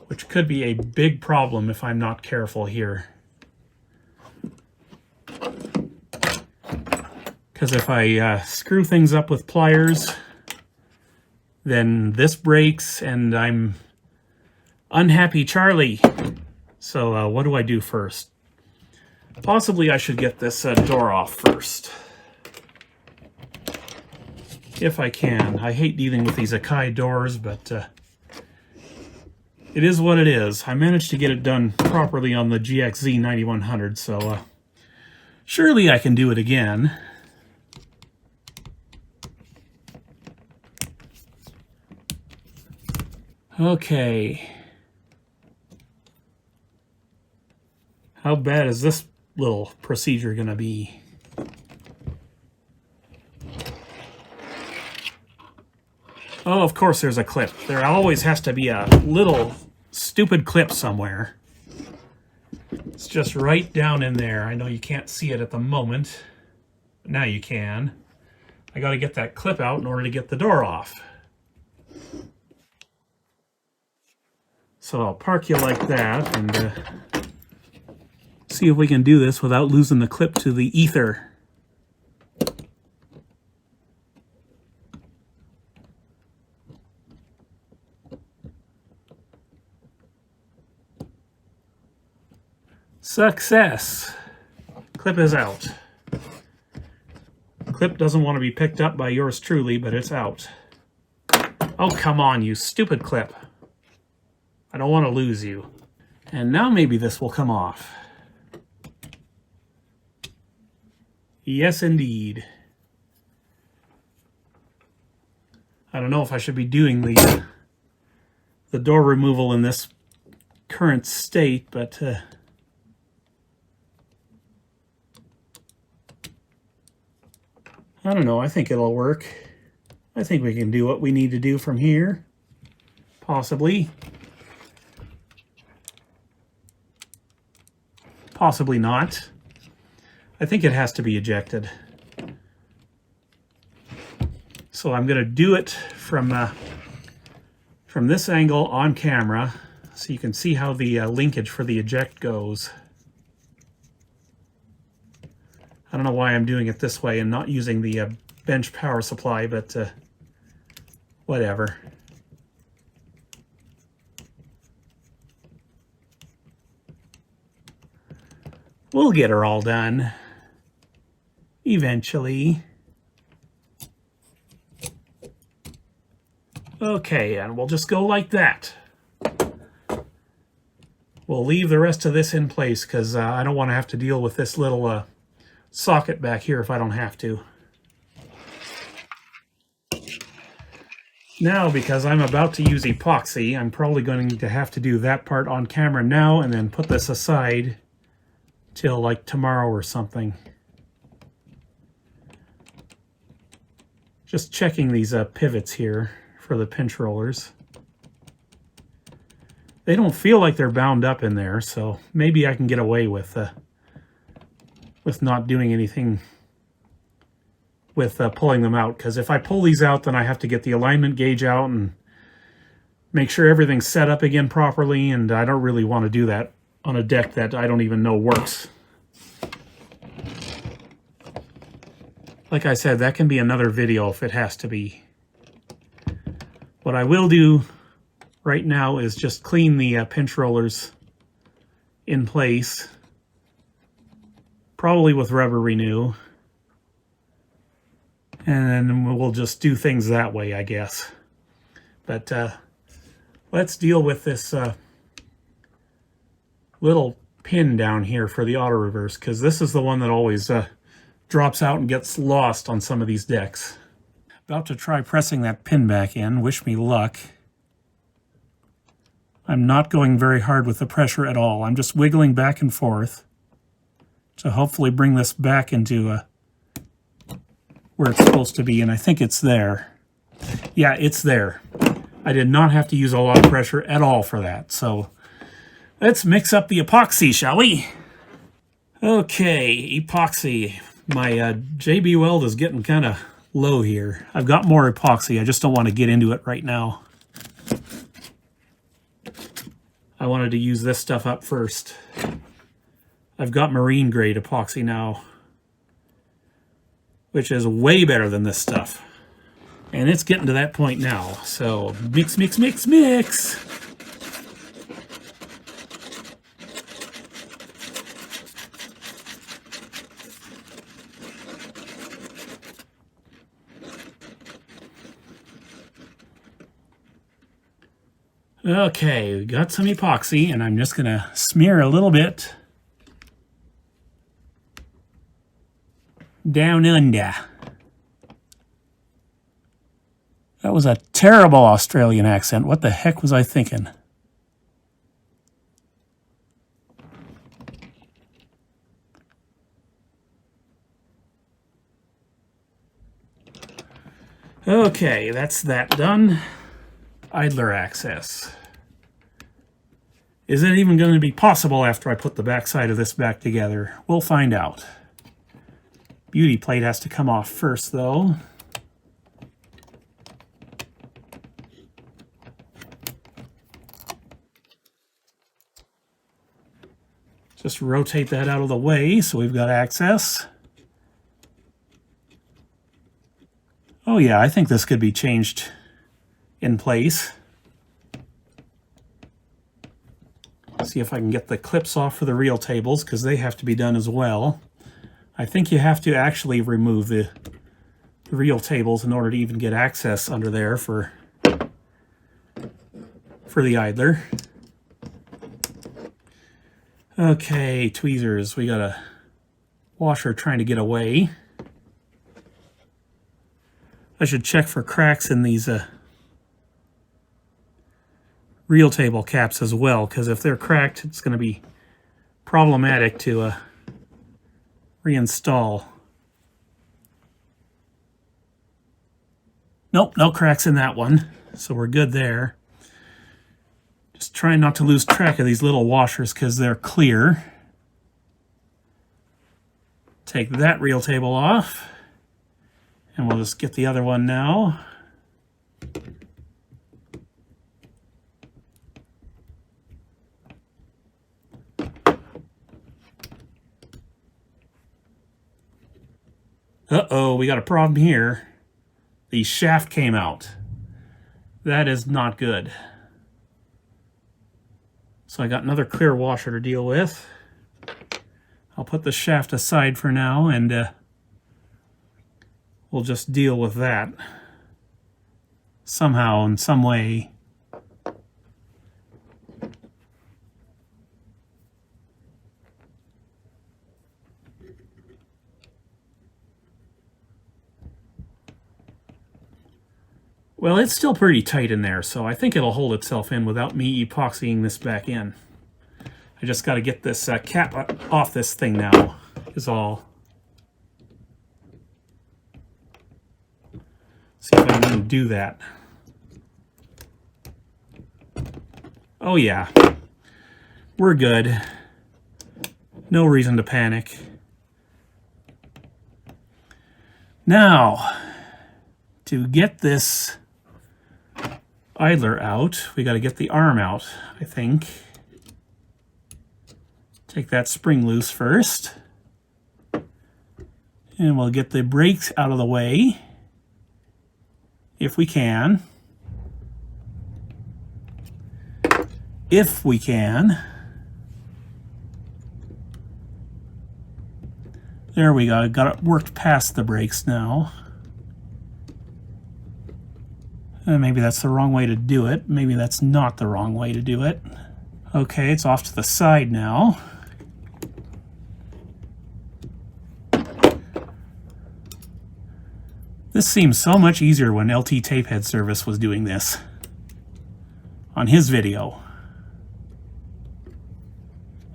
Speaker 1: which could be a big problem if I'm not careful here. Because if I screw things up with pliers, then this breaks and I'm unhappy Charlie. So what do I do first? Possibly I should get this door off first. If I can. I hate dealing with these Akai doors, but it is what it is. I managed to get it done properly on the GX-Z9100, so surely I can do it again. Okay. How bad is this little procedure going to be? Oh, of course there's a clip. There always has to be a little stupid clip somewhere. It's just right down in there. I know you can't see it at the moment, but now you can. I got to get that clip out in order to get the door off. So I'll park you like that and see if we can do this without losing the clip to the ether. Success! Clip is out. Clip doesn't want to be picked up by yours truly, but it's out. Oh, come on, you stupid clip. I don't want to lose you. And now maybe this will come off. Yes, indeed. I don't know if I should be doing the door removal in this current state, but I don't know. I think it'll work. I think we can do what we need to do from here. Possibly. Possibly not. I think it has to be ejected. So I'm going to do it from this angle on camera so you can see how the linkage for the eject goes. I don't know why I'm doing it this way and not using the bench power supply, but whatever. We'll get her all done. Eventually. Okay, and we'll just go like that. We'll leave the rest of this in place because I don't want to have to deal with this little socket back here if I don't have to. Now, because I'm about to use epoxy, I'm probably going to have to do that part on camera now and then put this aside till like tomorrow or something. Just checking these pivots here for the pinch rollers. They don't feel like they're bound up in there, so maybe I can get away with not doing anything with pulling them out, because if I pull these out, then I have to get the alignment gauge out and make sure everything's set up again properly, and I don't really want to do that on a deck that I don't even know works. Like I said, that can be another video if it has to be. What I will do right now is just clean the pinch rollers in place, probably with rubber renew, and then we'll just do things that way, I guess. But let's deal with this little pin down here for the auto reverse, because this is the one that always drops out and gets lost on some of these decks. About to try pressing that pin back in. Wish me luck. I'm not going very hard with the pressure at all. I'm just wiggling back and forth to hopefully bring this back into where it's supposed to be, and I think it's there. Yeah, it's there. I did not have to use a lot of pressure at all for that. So let's mix up the epoxy, shall we? Okay, epoxy. My JB weld is getting kind of low here. I've got more epoxy. I just don't want to get into it right now. I wanted to use this stuff up first. I've got marine grade epoxy now, which is way better than this stuff. And it's getting to that point now. So mix, mix, mix, mix. Okay, we got some epoxy, and I'm just going to smear a little bit down under. That was a terrible Australian accent. What the heck was I thinking? Okay, that's that done. Idler access. Is it even going to be possible after I put the backside of this back together? We'll find out. Beauty plate has to come off first, though. Just rotate that out of the way so we've got access. Oh yeah, I think this could be changed in place. See if I can get the clips off for the reel tables, because they have to be done as well. I think you have to actually remove the reel tables in order to even get access under there for the idler. Okay, tweezers. We got a washer trying to get away. I should check for cracks in these reel table caps as well, because if they're cracked, it's going to be problematic to reinstall. Nope, no cracks in that one, so we're good there. Just trying not to lose track of these little washers because they're clear. Take that reel table off, and we'll just get the other one now. Uh-oh, we got a problem here. The shaft came out. That is not good. So I got another clear washer to deal with. I'll put the shaft aside for now, and we'll just deal with that somehow, in some way. Well, it's still pretty tight in there, so I think it'll hold itself in without me epoxying this back in. I just got to get this cap off this thing now, is all. do that. Oh yeah, we're good. No reason to panic. Now, to get this idler out, we got to get the arm out, I think. Take that spring loose first. And we'll get the brakes out of the way, if we can. If we can. There we go. Got it worked past the brakes now. Maybe that's the wrong way to do it. Maybe that's not the wrong way to do it. Okay, it's off to the side now. This seems so much easier when LT Tapehead Service was doing this on his video.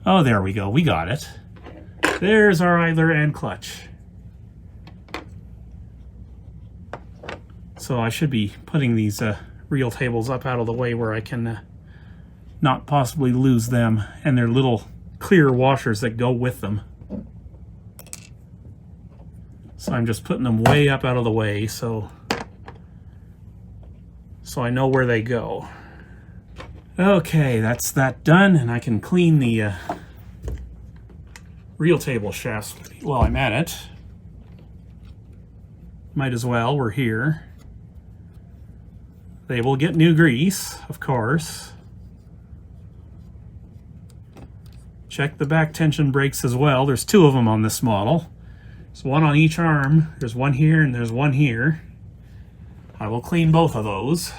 Speaker 1: Oh, there we go. We got it. There's our idler and clutch. So I should be putting these reel tables up out of the way where I can not possibly lose them, and their little clear washers that go with them. So I'm just putting them way up out of the way so I know where they go. Okay, that's that done, and I can clean the reel table shafts while I'm at it. Might as well, we're here. They will get new grease, of course. Check the back tension brakes as well. There's two of them on this model. There's one on each arm. There's one here and there's one here. I will clean both of those.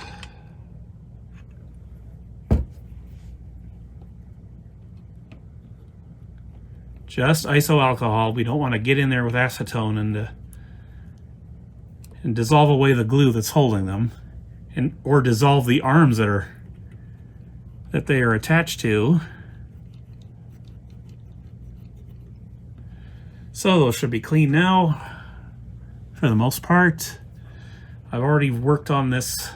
Speaker 1: Just iso alcohol. We don't want to get in there with acetone and dissolve away the glue that's holding them, or dissolve the arms that they are attached to. So those should be clean now, for the most part. I've already worked on this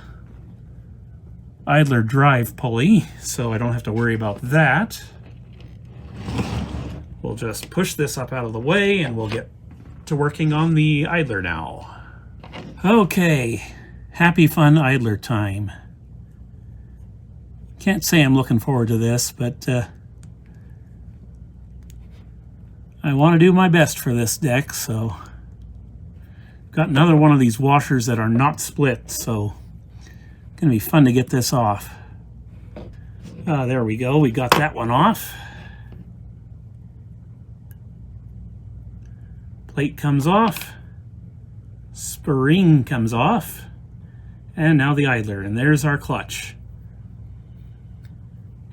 Speaker 1: idler drive pulley, so I don't have to worry about that. We'll just push this up out of the way and we'll get to working on the idler now. Okay, happy fun idler time. Can't say I'm looking forward to this, but I want to do my best for this deck, so got another one of these washers that are not split, so it's gonna be fun to get this off. There we go, we got that one off. Plate comes off, spring comes off, and now the idler, and there's our clutch.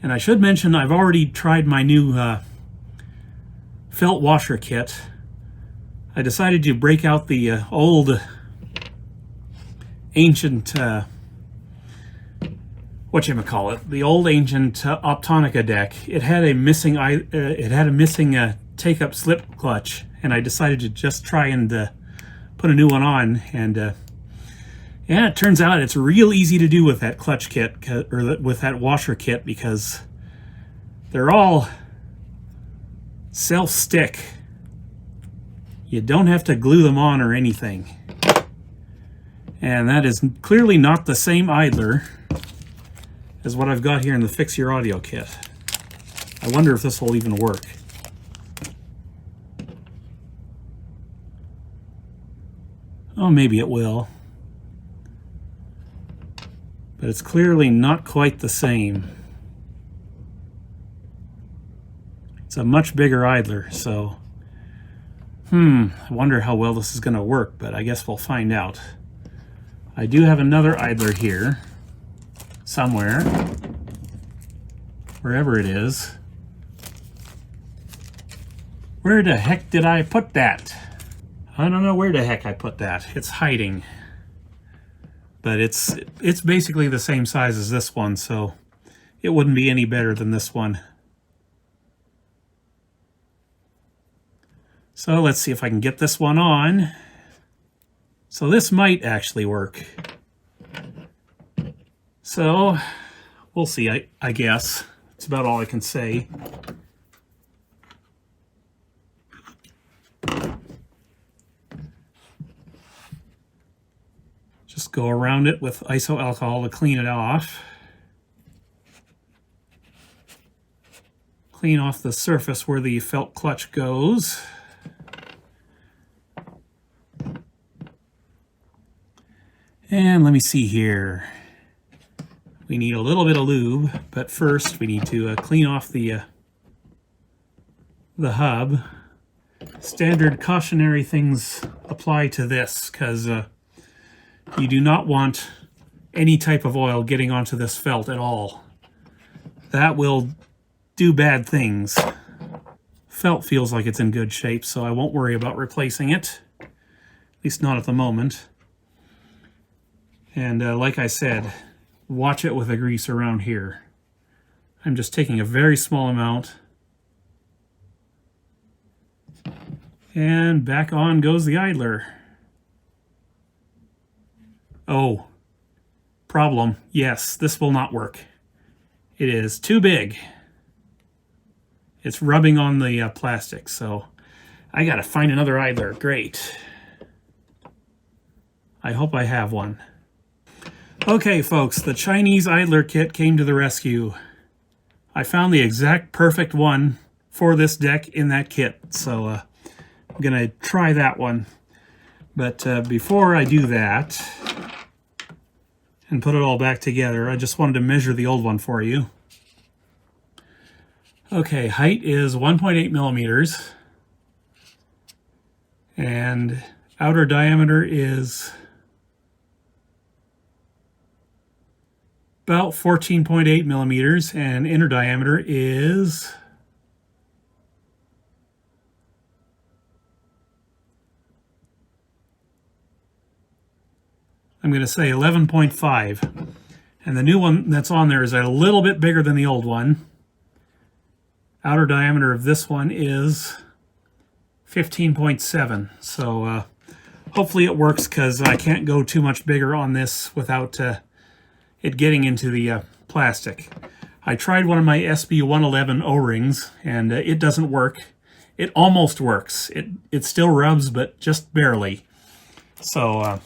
Speaker 1: And I should mention I've already tried my new felt washer kit. I decided to break out the old ancient the old ancient Optonica deck. It had a missing take-up slip clutch, and I decided to just try and put a new one on, and yeah, it turns out it's real easy to do with that clutch kit, or with that washer kit, because they're all self-stick. You don't have to glue them on or anything. And that is clearly not the same idler as what I've got here in the Fix Your Audio kit. I wonder if this will even work. Oh, maybe it will. But it's clearly not quite the same. It's a much bigger idler, so I wonder how well this is going to work, but I guess we'll find out. I do have another idler here, somewhere, wherever it is. Where the heck did I put that? I don't know where the heck I put that. It's hiding. But it's basically the same size as this one, so it wouldn't be any better than this one. So let's see if I can get this one on. So this might actually work. So we'll see, I guess. It's about all I can say. Just go around it with iso alcohol to clean it off. Clean off the surface where the felt clutch goes. And let me see here. We need a little bit of lube, but first we need to clean off the hub. Standard cautionary things apply to this, because you do not want any type of oil getting onto this felt at all. That will do bad things. Felt feels like it's in good shape, so I won't worry about replacing it. At least not at the moment. And like I said, watch it with the grease around here. I'm just taking a very small amount. And back on goes the idler. Oh, problem. Yes, this will not work. It is too big. It's rubbing on the plastic, so I gotta find another idler. Great. I hope I have one. Okay, folks, the Chinese idler kit came to the rescue. I found the exact perfect one for this deck in that kit, so I'm gonna try that one. But before I do that and put it all back together, I just wanted to measure the old one for you. Okay, height is 1.8 millimeters, and outer diameter is about 14.8 millimeters, and inner diameter is I'm going to say 11.5. And the new one that's on there is a little bit bigger than the old one. Outer diameter of this one is 15.7. So hopefully it works, because I can't go too much bigger on this without it getting into the plastic. I tried one of my SB111 O-rings, and it doesn't work. It almost works. It still rubs, but just barely. So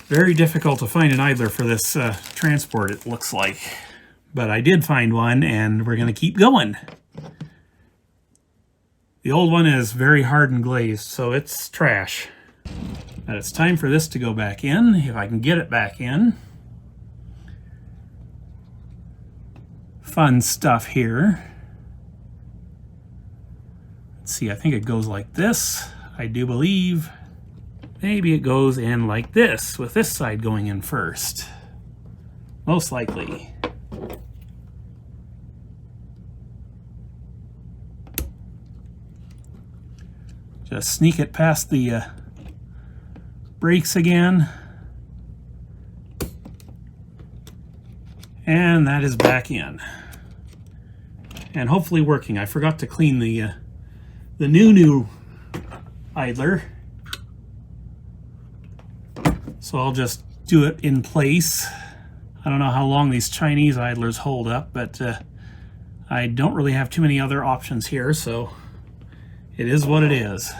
Speaker 1: very difficult to find an idler for this transport, it looks like. But I did find one, and we're going to keep going. The old one is very hard and glazed, so it's trash. But it's time for this to go back in, if I can get it back in. Fun stuff here. Let's see, I think it goes like this. I do believe. Maybe it goes in like this, with this side going in first. Most likely. Just sneak it past the brakes again. And that is back in. And hopefully working. I forgot to clean the new idler. So I'll just do it in place. I don't know how long these Chinese idlers hold up, but I don't really have too many other options here, so it is what it is.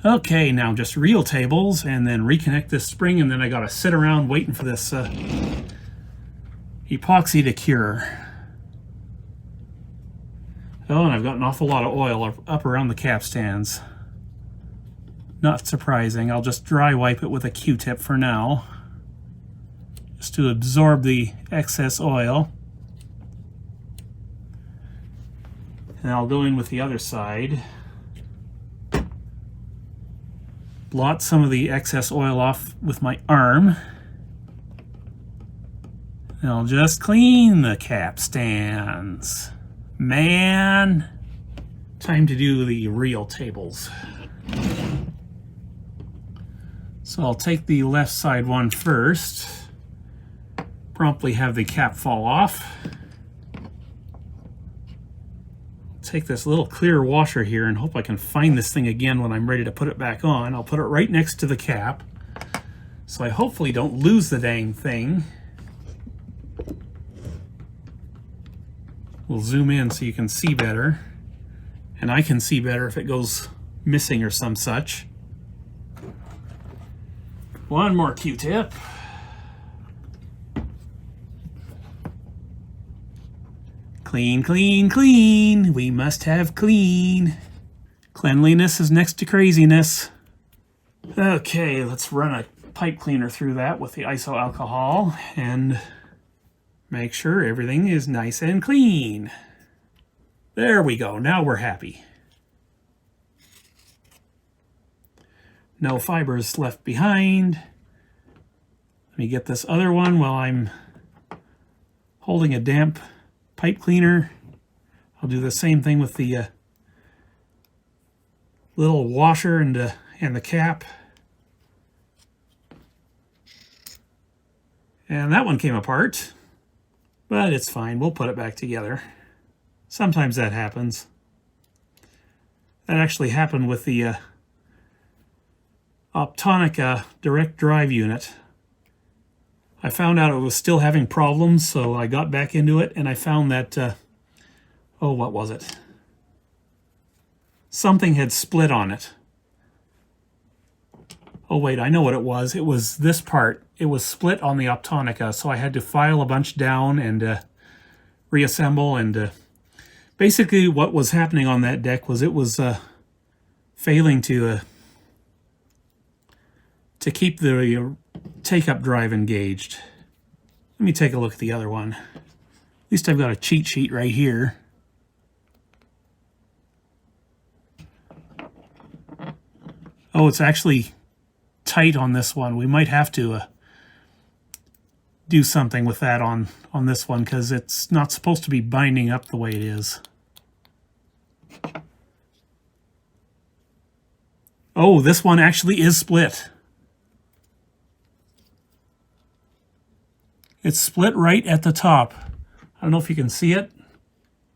Speaker 1: Okay, now just reel tables and then reconnect this spring, and then I gotta sit around waiting for this epoxy to cure. Oh, and I've got an awful lot of oil up around the capstans. Not surprising. I'll just dry wipe it with a Q-tip for now, just to absorb the excess oil. And I'll go in with the other side. Blot some of the excess oil off with my arm. And I'll just clean the capstans. Man, time to do the reel tables. So I'll take the left side one first. Promptly have the cap fall off. Take this little clear washer here and hope I can find this thing again when I'm ready to put it back on. I'll put it right next to the cap So I hopefully don't lose the dang thing. We'll zoom in so you can see better. And I can see better if it goes missing or some such. One more Q-tip. Clean, clean, clean. We must have clean. Cleanliness is next to craziness. Okay, let's run a pipe cleaner through that with the iso alcohol and make sure everything is nice and clean. There we go. Now we're happy. No fibers left behind. Let me get this other one while I'm holding a damp pipe cleaner. I'll do the same thing with the little washer and the cap. And that one came apart, but it's fine. We'll put it back together. Sometimes that happens. That actually happened with the Optonica direct drive unit. I found out it was still having problems, so I got back into it and I found that, oh, what was it? Something had split on it. Oh wait, I know what it was. It was this part. It was split on the Optonica, so I had to file a bunch down and reassemble. And basically what was happening on that deck was it was failing to keep the take-up drive engaged. Let me take a look at the other one. At least I've got a cheat sheet right here. Oh, it's actually tight on this one. We might have to do something with that on this one because it's not supposed to be binding up the way it is. Oh, this one actually is split. It's split right at the top. I don't know if you can see it.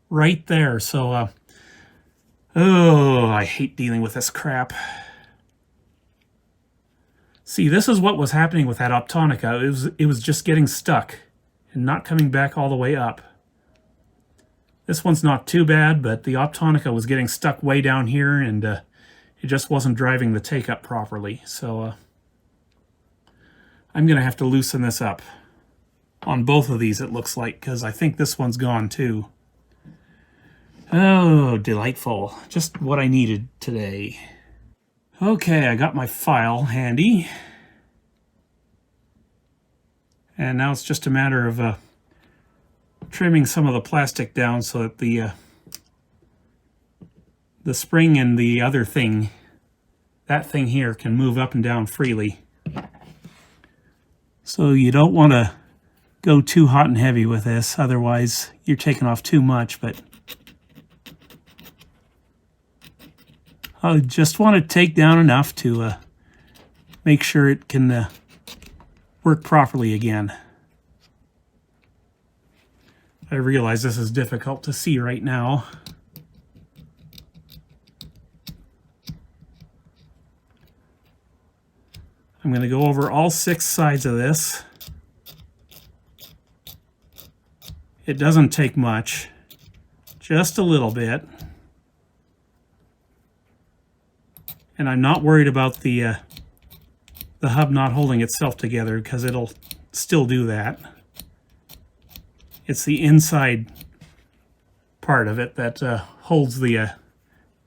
Speaker 1: Right there. So, oh, I hate dealing with this crap. See, this is what was happening with that Optonica. It was just getting stuck and not coming back all the way up. This one's not too bad, but the Optonica was getting stuck way down here, and it just wasn't driving the take-up properly. So I'm going to have to loosen this up. On both of these, it looks like, because I think this one's gone too. Oh, delightful. Just what I needed today. Okay, I got my file handy. And now it's just a matter of trimming some of the plastic down so that the spring and the other thing, that thing here, can move up and down freely. So you don't want to go too hot and heavy with this, otherwise you're taking off too much, but I just want to take down enough to make sure it can work properly again. I realize this is difficult to see right now. I'm going to go over all 6 sides of this. It doesn't take much, just a little bit. And I'm not worried about the hub not holding itself together, because it'll still do that. It's the inside part of it that holds the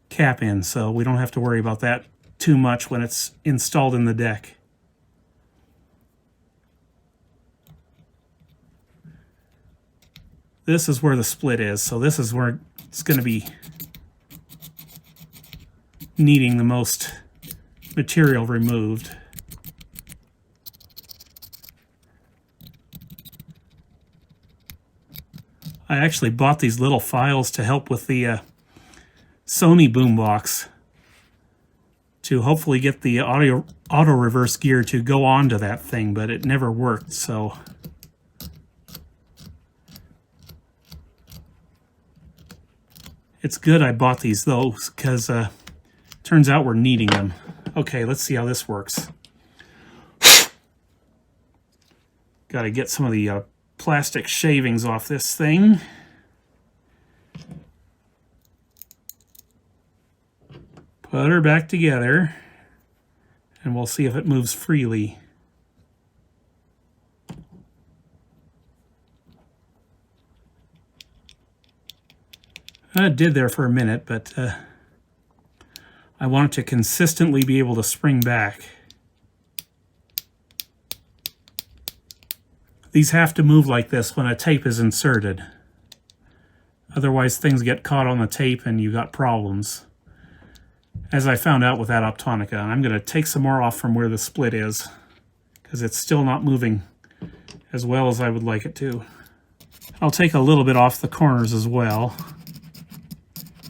Speaker 1: cap in, so we don't have to worry about that too much when it's installed in the deck. This is where the split is, so this is where it's going to be needing the most material removed. I actually bought these little files to help with the Sony boombox to hopefully get the auto reverse gear to go onto that thing, but it never worked, so it's good I bought these though, because turns out we're needing them. Okay, let's see how this works. Got to get some of the plastic shavings off this thing. Put her back together, and we'll see if it moves freely. It did there for a minute, but I want it to consistently be able to spring back. These have to move like this when a tape is inserted. Otherwise things get caught on the tape and you got problems. As I found out with that Optonica, and I'm going to take some more off from where the split is, because it's still not moving as well as I would like it to. I'll take a little bit off the corners as well,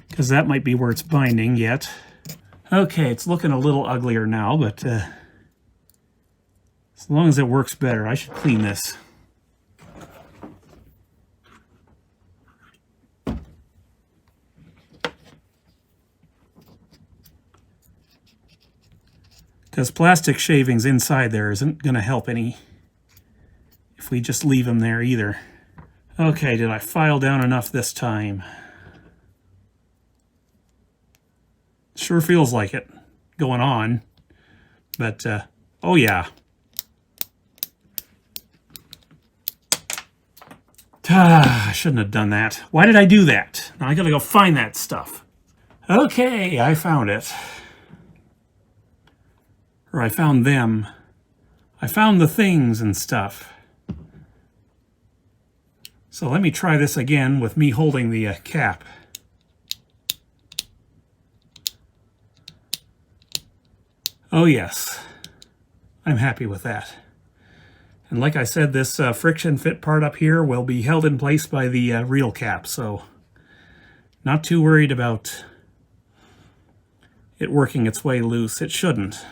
Speaker 1: because that might be where it's binding yet. Okay, it's looking a little uglier now, but as long as it works better, I should clean this. Because plastic shavings inside there isn't going to help any if we just leave them there either. Okay, did I file down enough this time? Sure feels like it going on, but oh yeah. I shouldn't have done that. Why did I do that? Now I gotta go find that stuff. Okay, I found it. Or I found them. I found the things and stuff. So let me try this again with me holding the cap. Oh yes, I'm happy with that. And like I said, this friction fit part up here will be held in place by the reel cap, so not too worried about it working its way loose. It shouldn't.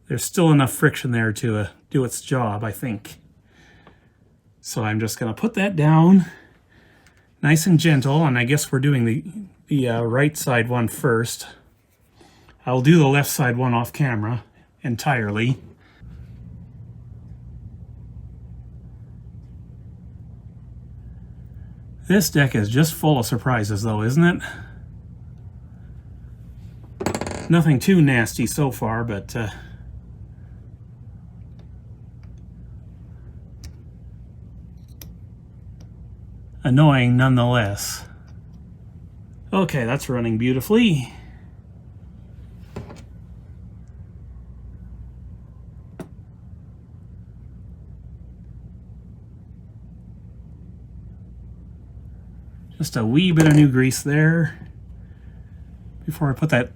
Speaker 1: There's still enough friction there to do its job, I think. So I'm just going to put that down nice and gentle, and I guess we're doing the right side one first. I'll do the left side one off camera entirely. This deck is just full of surprises though, isn't it? Nothing too nasty so far, but annoying nonetheless. Okay, that's running beautifully. Just a wee bit of new grease there before I put that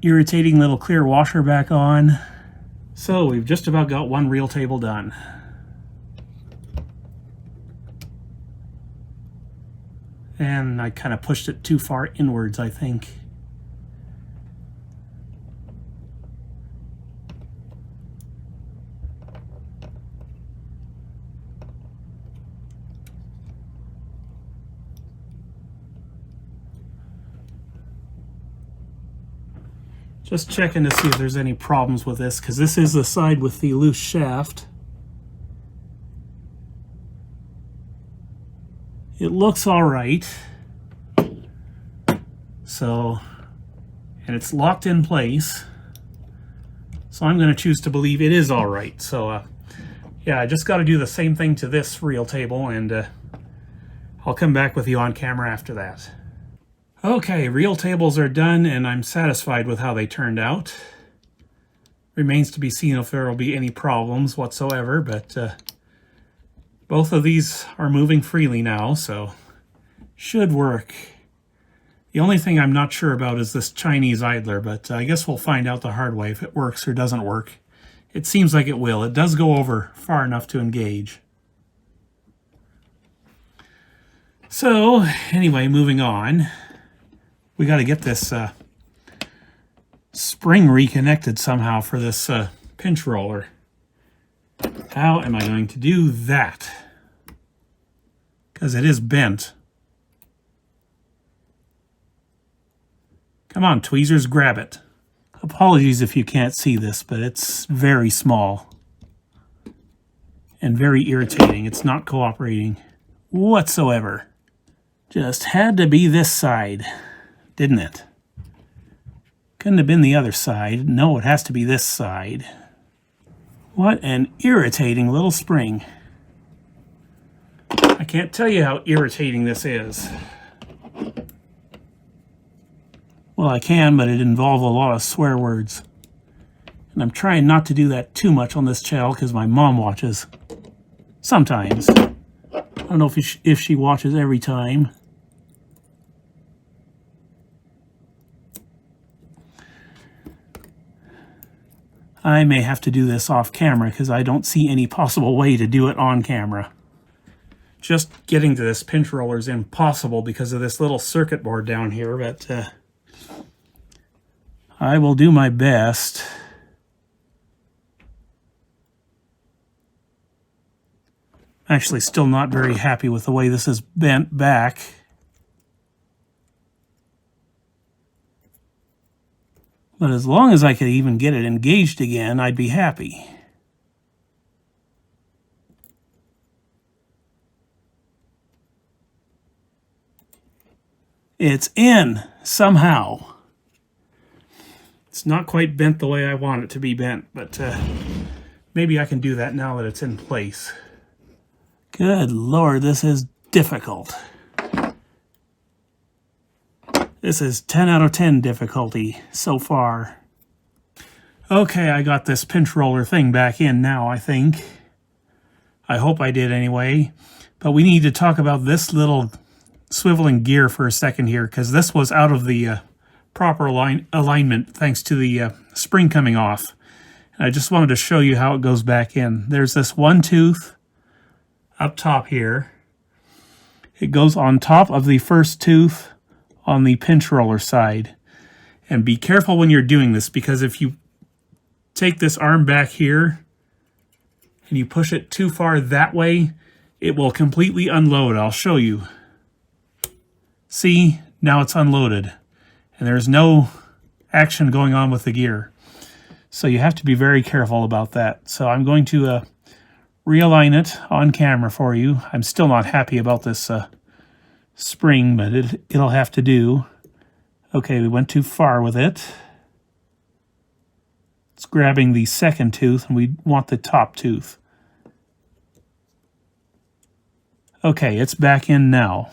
Speaker 1: irritating little clear washer back on. So we've just about got one reel table done. And I kind of pushed it too far inwards, I think. Just checking to see if there's any problems with this, because this is the side with the loose shaft. It looks all right. So, and it's locked in place. So I'm going to choose to believe it is all right. So, yeah, I just got to do the same thing to this reel table, and I'll come back with you on camera after that. Okay, reel tables are done, and I'm satisfied with how they turned out. Remains to be seen if there will be any problems whatsoever, but both of these are moving freely now, so should work. The only thing I'm not sure about is this Chinese idler, but I guess we'll find out the hard way if it works or doesn't work. It seems like it will. It does go over far enough to engage. So, anyway, moving on. We got to get this spring reconnected somehow for this pinch roller. How am I going to do that? Because it is bent. Come on, tweezers, grab it. Apologies if you can't see this, but it's very small. and very irritating. It's not cooperating whatsoever. Just had to be this side, didn't it? Couldn't have been the other side. No, it has to be this side. What an irritating little spring. I can't tell you how irritating this is. Well, I can, but it involves a lot of swear words. And I'm trying not to do that too much on this channel because my mom watches. Sometimes. I don't know if she watches every time. I may have to do this off camera because I don't see any possible way to do it on camera. Just getting to this pinch roller is impossible because of this little circuit board down here, but I will do my best. I'm actually still not very happy with the way this is bent back. But as long as I could even get it engaged again, I'd be happy. It's in, somehow. It's not quite bent the way I want it to be bent, but maybe I can do that now that it's in place. Good Lord, this is difficult. This is 10 out of 10 difficulty so far. Okay, I got this pinch roller thing back in now, I think. I hope I did anyway. But we need to talk about this little swiveling gear for a second here, because this was out of the proper alignment thanks to the spring coming off. And I just wanted to show you how it goes back in. There's this one tooth up top here. It goes on top of the first tooth on the pinch roller side. And be careful when you're doing this, because if you take this arm back here and you push it too far that way, it will completely unload. I'll show you. See, now it's unloaded and there's no action going on with the gear. So you have to be very careful about that. So I'm going to realign it on camera for you. I'm still not happy about this spring, but it'll have to do. Okay, we went too far with it. It's grabbing the second tooth, and we want the top tooth. Okay, it's back in now.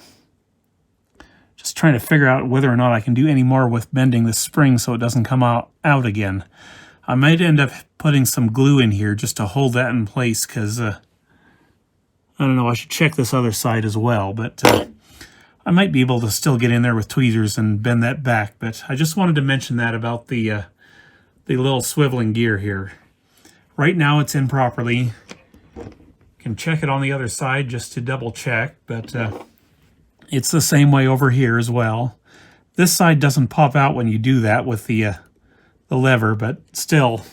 Speaker 1: Just trying to figure out whether or not I can do any more with bending the spring so it doesn't come out again. I might end up putting some glue in here just to hold that in place, because I don't know, I should check this other side as well, but I might be able to still get in there with tweezers and bend that back. But I just wanted to mention that about the little swiveling gear here. Right now it's in properly. You can check it on the other side just to double check, but it's the same way over here as well. This side doesn't pop out when you do that with the lever, but still,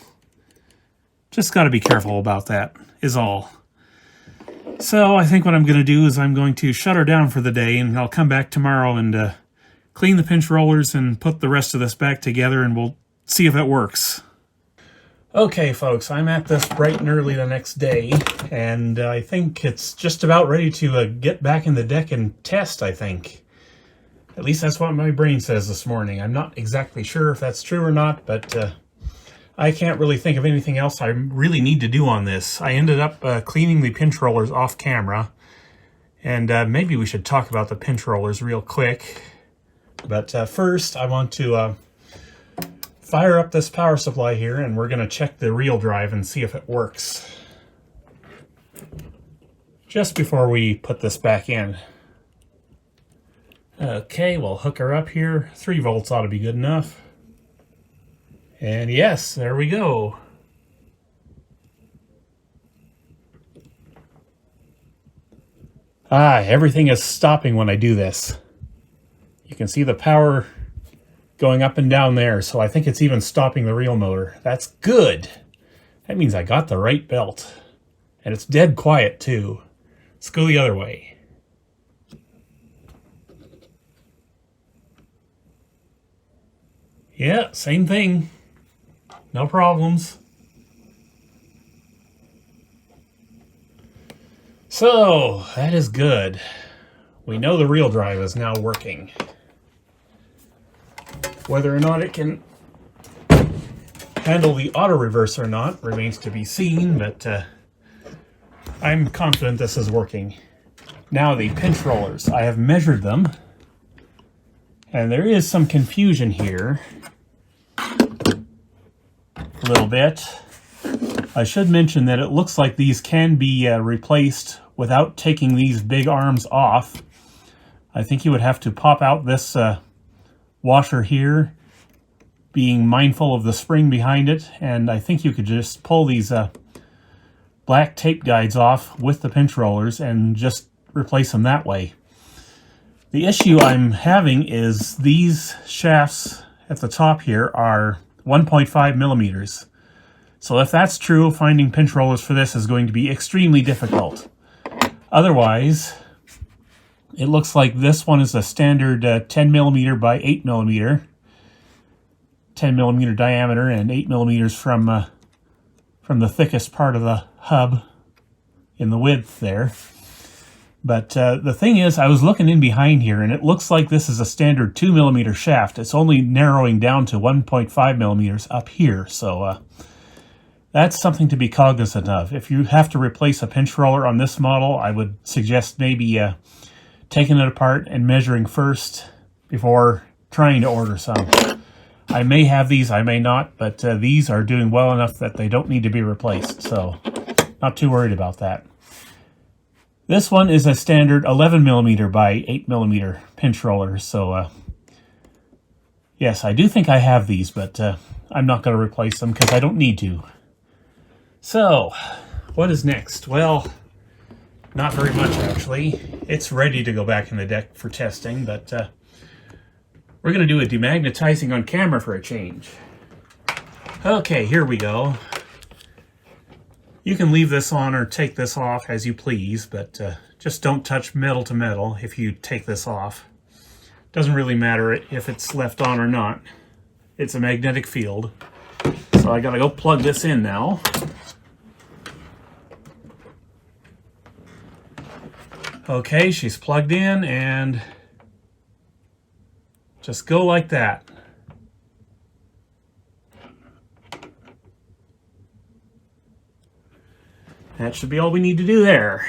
Speaker 1: just got to be careful about that is all. So I think what I'm going to do is I'm going to shut her down for the day, and I'll come back tomorrow and clean the pinch rollers and put the rest of this back together, and we'll see if it works. Okay, folks, I'm at this bright and early the next day, and I think it's just about ready to get back in the deck and test, I think. At least that's what my brain says this morning. I'm not exactly sure if that's true or not, but I can't really think of anything else I really need to do on this. I ended up cleaning the pinch rollers off camera, and maybe we should talk about the pinch rollers real quick. But first, I want to fire up this power supply here, and we're going to check the reel drive and see if it works. Just before we put this back in. Okay, we'll hook her up here. 3 volts ought to be good enough. And yes, there we go. Everything is stopping when I do this. You can see the power going up and down there, so I think it's even stopping the reel motor. That's good. That means I got the right belt. And it's dead quiet too. Let's go the other way. Yeah, same thing. No problems. So that is good. We know the real drive is now working. Whether or not it can handle the auto reverse or not remains to be seen, but I'm confident this is working. Now the pinch rollers, I have measured them, and there is some confusion here. A little bit. I should mention that it looks like these can be replaced without taking these big arms off. I think you would have to pop out this washer here, being mindful of the spring behind it, and I think you could just pull these black tape guides off with the pinch rollers and just replace them that way. The issue I'm having is these shafts at the top here are 1.5 millimeters. So if that's true, finding pinch rollers for this is going to be extremely difficult. Otherwise, it looks like this one is a standard 10 millimeter by 8 millimeter. 10 millimeter diameter and 8 millimeters from the thickest part of the hub in the width there. But the thing is, I was looking in behind here, and it looks like this is a standard 2 millimeter shaft. It's only narrowing down to 1.5 millimeters up here, so that's something to be cognizant of. If you have to replace a pinch roller on this model, I would suggest maybe taking it apart and measuring first before trying to order some. I may have these, I may not, but these are doing well enough that they don't need to be replaced, so not too worried about that. This one is a standard 11 millimeter by 8 millimeter pinch roller, so yes, I do think I have these, but I'm not going to replace them because I don't need to. So, what is next? Well, not very much actually. It's ready to go back in the deck for testing, but we're going to do a demagnetizing on camera for a change. Okay, here we go. You can leave this on or take this off as you please, but just don't touch metal to metal if you take this off. Doesn't really matter if it's left on or not. It's a magnetic field. So I gotta go plug this in now. Okay, she's plugged in, and just go like that. That should be all we need to do there.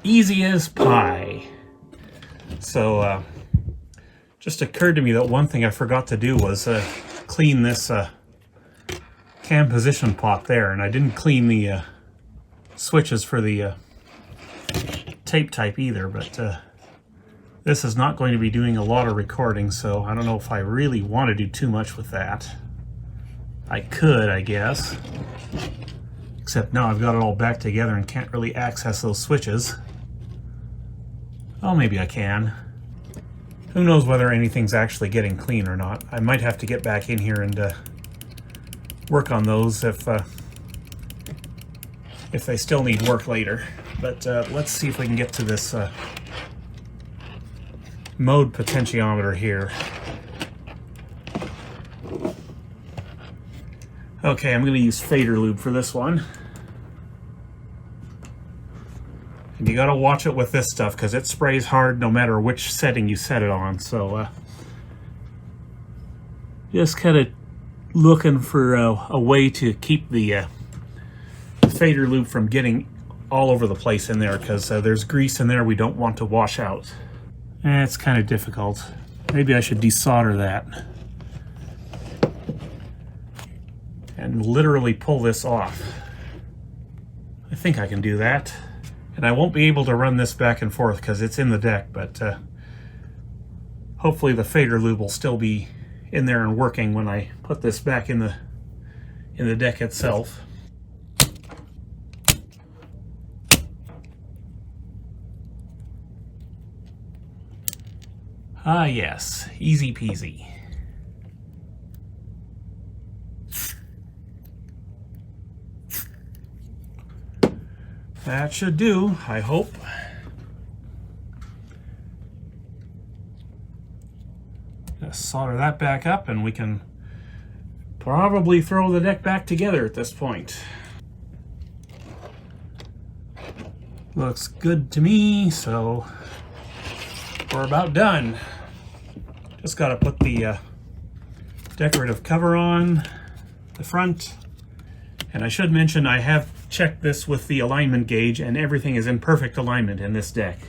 Speaker 1: Easy as pie. So, just occurred to me that one thing I forgot to do was clean this cam position pot there, and I didn't clean the switches for the tape type either, but this is not going to be doing a lot of recording, so I don't know if I really want to do too much with that. I could, I guess. Except now I've got it all back together and can't really access those switches. Oh, maybe I can. Who knows whether anything's actually getting clean or not. I might have to get back in here and work on those if they still need work later. But let's see if we can get to this mode potentiometer here. Okay, I'm going to use fader lube for this one. And you got to watch it with this stuff because it sprays hard no matter which setting you set it on. So just kind of looking for a way to keep the fader lube from getting all over the place in there, because there's grease in there we don't want to wash out. It's kind of difficult. Maybe I should desolder that and literally pull this off. I think I can do that. And I won't be able to run this back and forth because it's in the deck, but hopefully the fader lube will still be in there and working when I put this back in the deck itself. Ah yes, easy peasy. That should do, I hope. Just solder that back up and we can probably throw the deck back together at this point. Looks good to me, so we're about done. Just got to put the decorative cover on the front. And I should mention I have checked this with the alignment gauge and everything is in perfect alignment in this deck.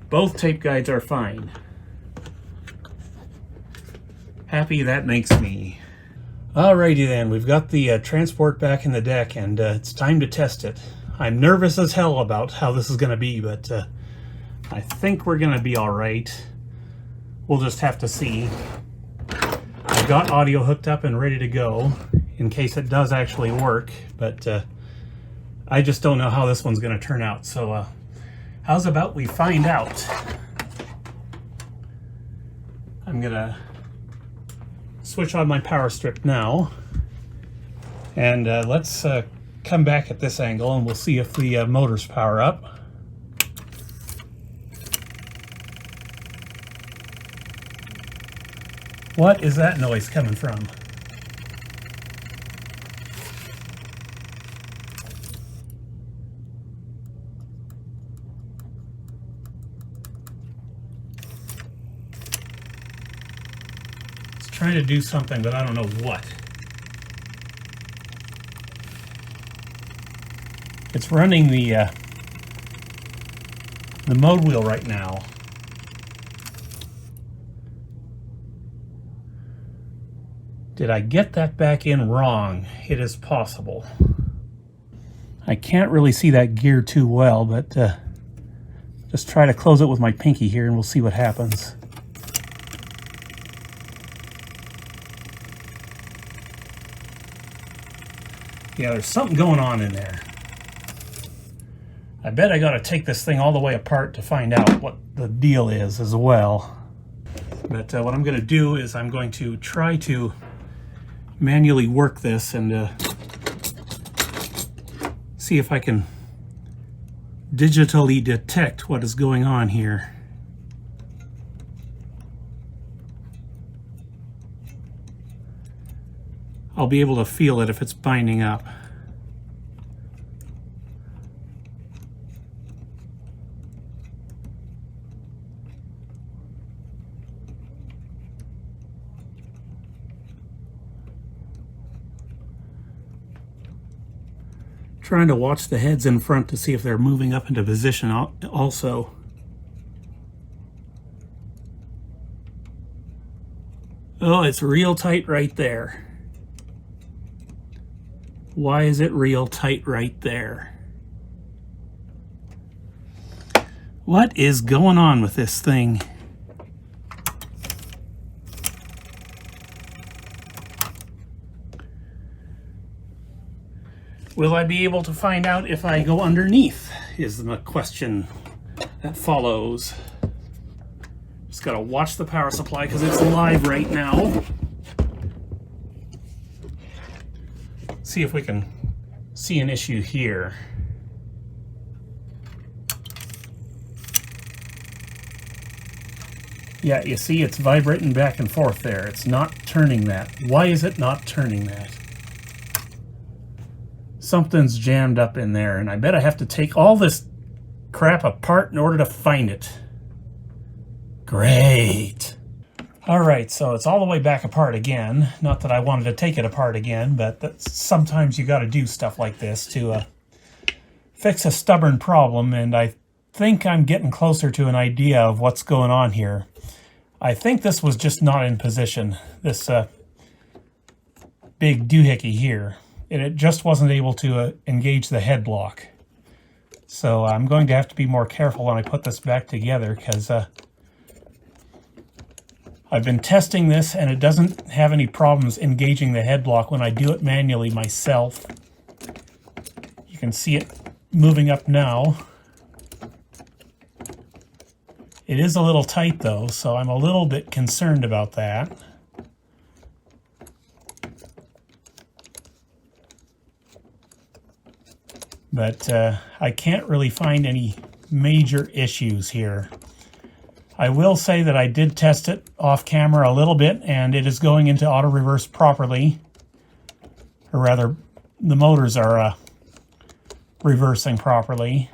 Speaker 1: Both tape guides are fine. Happy that makes me. Alrighty then, we've got the transport back in the deck and it's time to test it. I'm nervous as hell about how this is going to be, but I think we're going to be alright. We'll just have to see. I've got audio hooked up and ready to go in case it does actually work, but I just don't know how this one's going to turn out. So how's about we find out? I'm going to switch on my power strip now, and let's come back at this angle and we'll see if the motors power up. What is that noise coming from? It's trying to do something, but I don't know what. It's running the mode wheel right now. Did I get that back in wrong? It is possible. I can't really see that gear too well, but just try to close it with my pinky here and we'll see what happens. Yeah, there's something going on in there. I bet I gotta take this thing all the way apart to find out what the deal is as well. But what I'm gonna do is I'm going to try to manually work this and see if I can digitally detect what is going on here. I'll be able to feel it if it's binding up. Trying to watch the heads in front to see if they're moving up into position also. Oh, it's real tight right there. Why is it real tight right there? What is going on with this thing? Will I be able to find out if I go underneath, is the question that follows. Just gotta watch the power supply because it's live right now. See if we can see an issue here. Yeah, you see it's vibrating back and forth there. It's not turning that. Why is it not turning that? Something's jammed up in there, and I bet I have to take all this crap apart in order to find it. Great. All right, so it's all the way back apart again. Not that I wanted to take it apart again, but sometimes you got to do stuff like this to fix a stubborn problem, and I think I'm getting closer to an idea of what's going on here. I think this was just not in position, this big doohickey here. And it just wasn't able to engage the head block. So I'm going to have to be more careful when I put this back together because I've been testing this and it doesn't have any problems engaging the head block when I do it manually myself. You can see it moving up now. It is a little tight though, so I'm a little bit concerned about that. But I can't really find any major issues here. I will say that I did test it off camera a little bit and it is going into auto reverse properly. Or rather, the motors are reversing properly.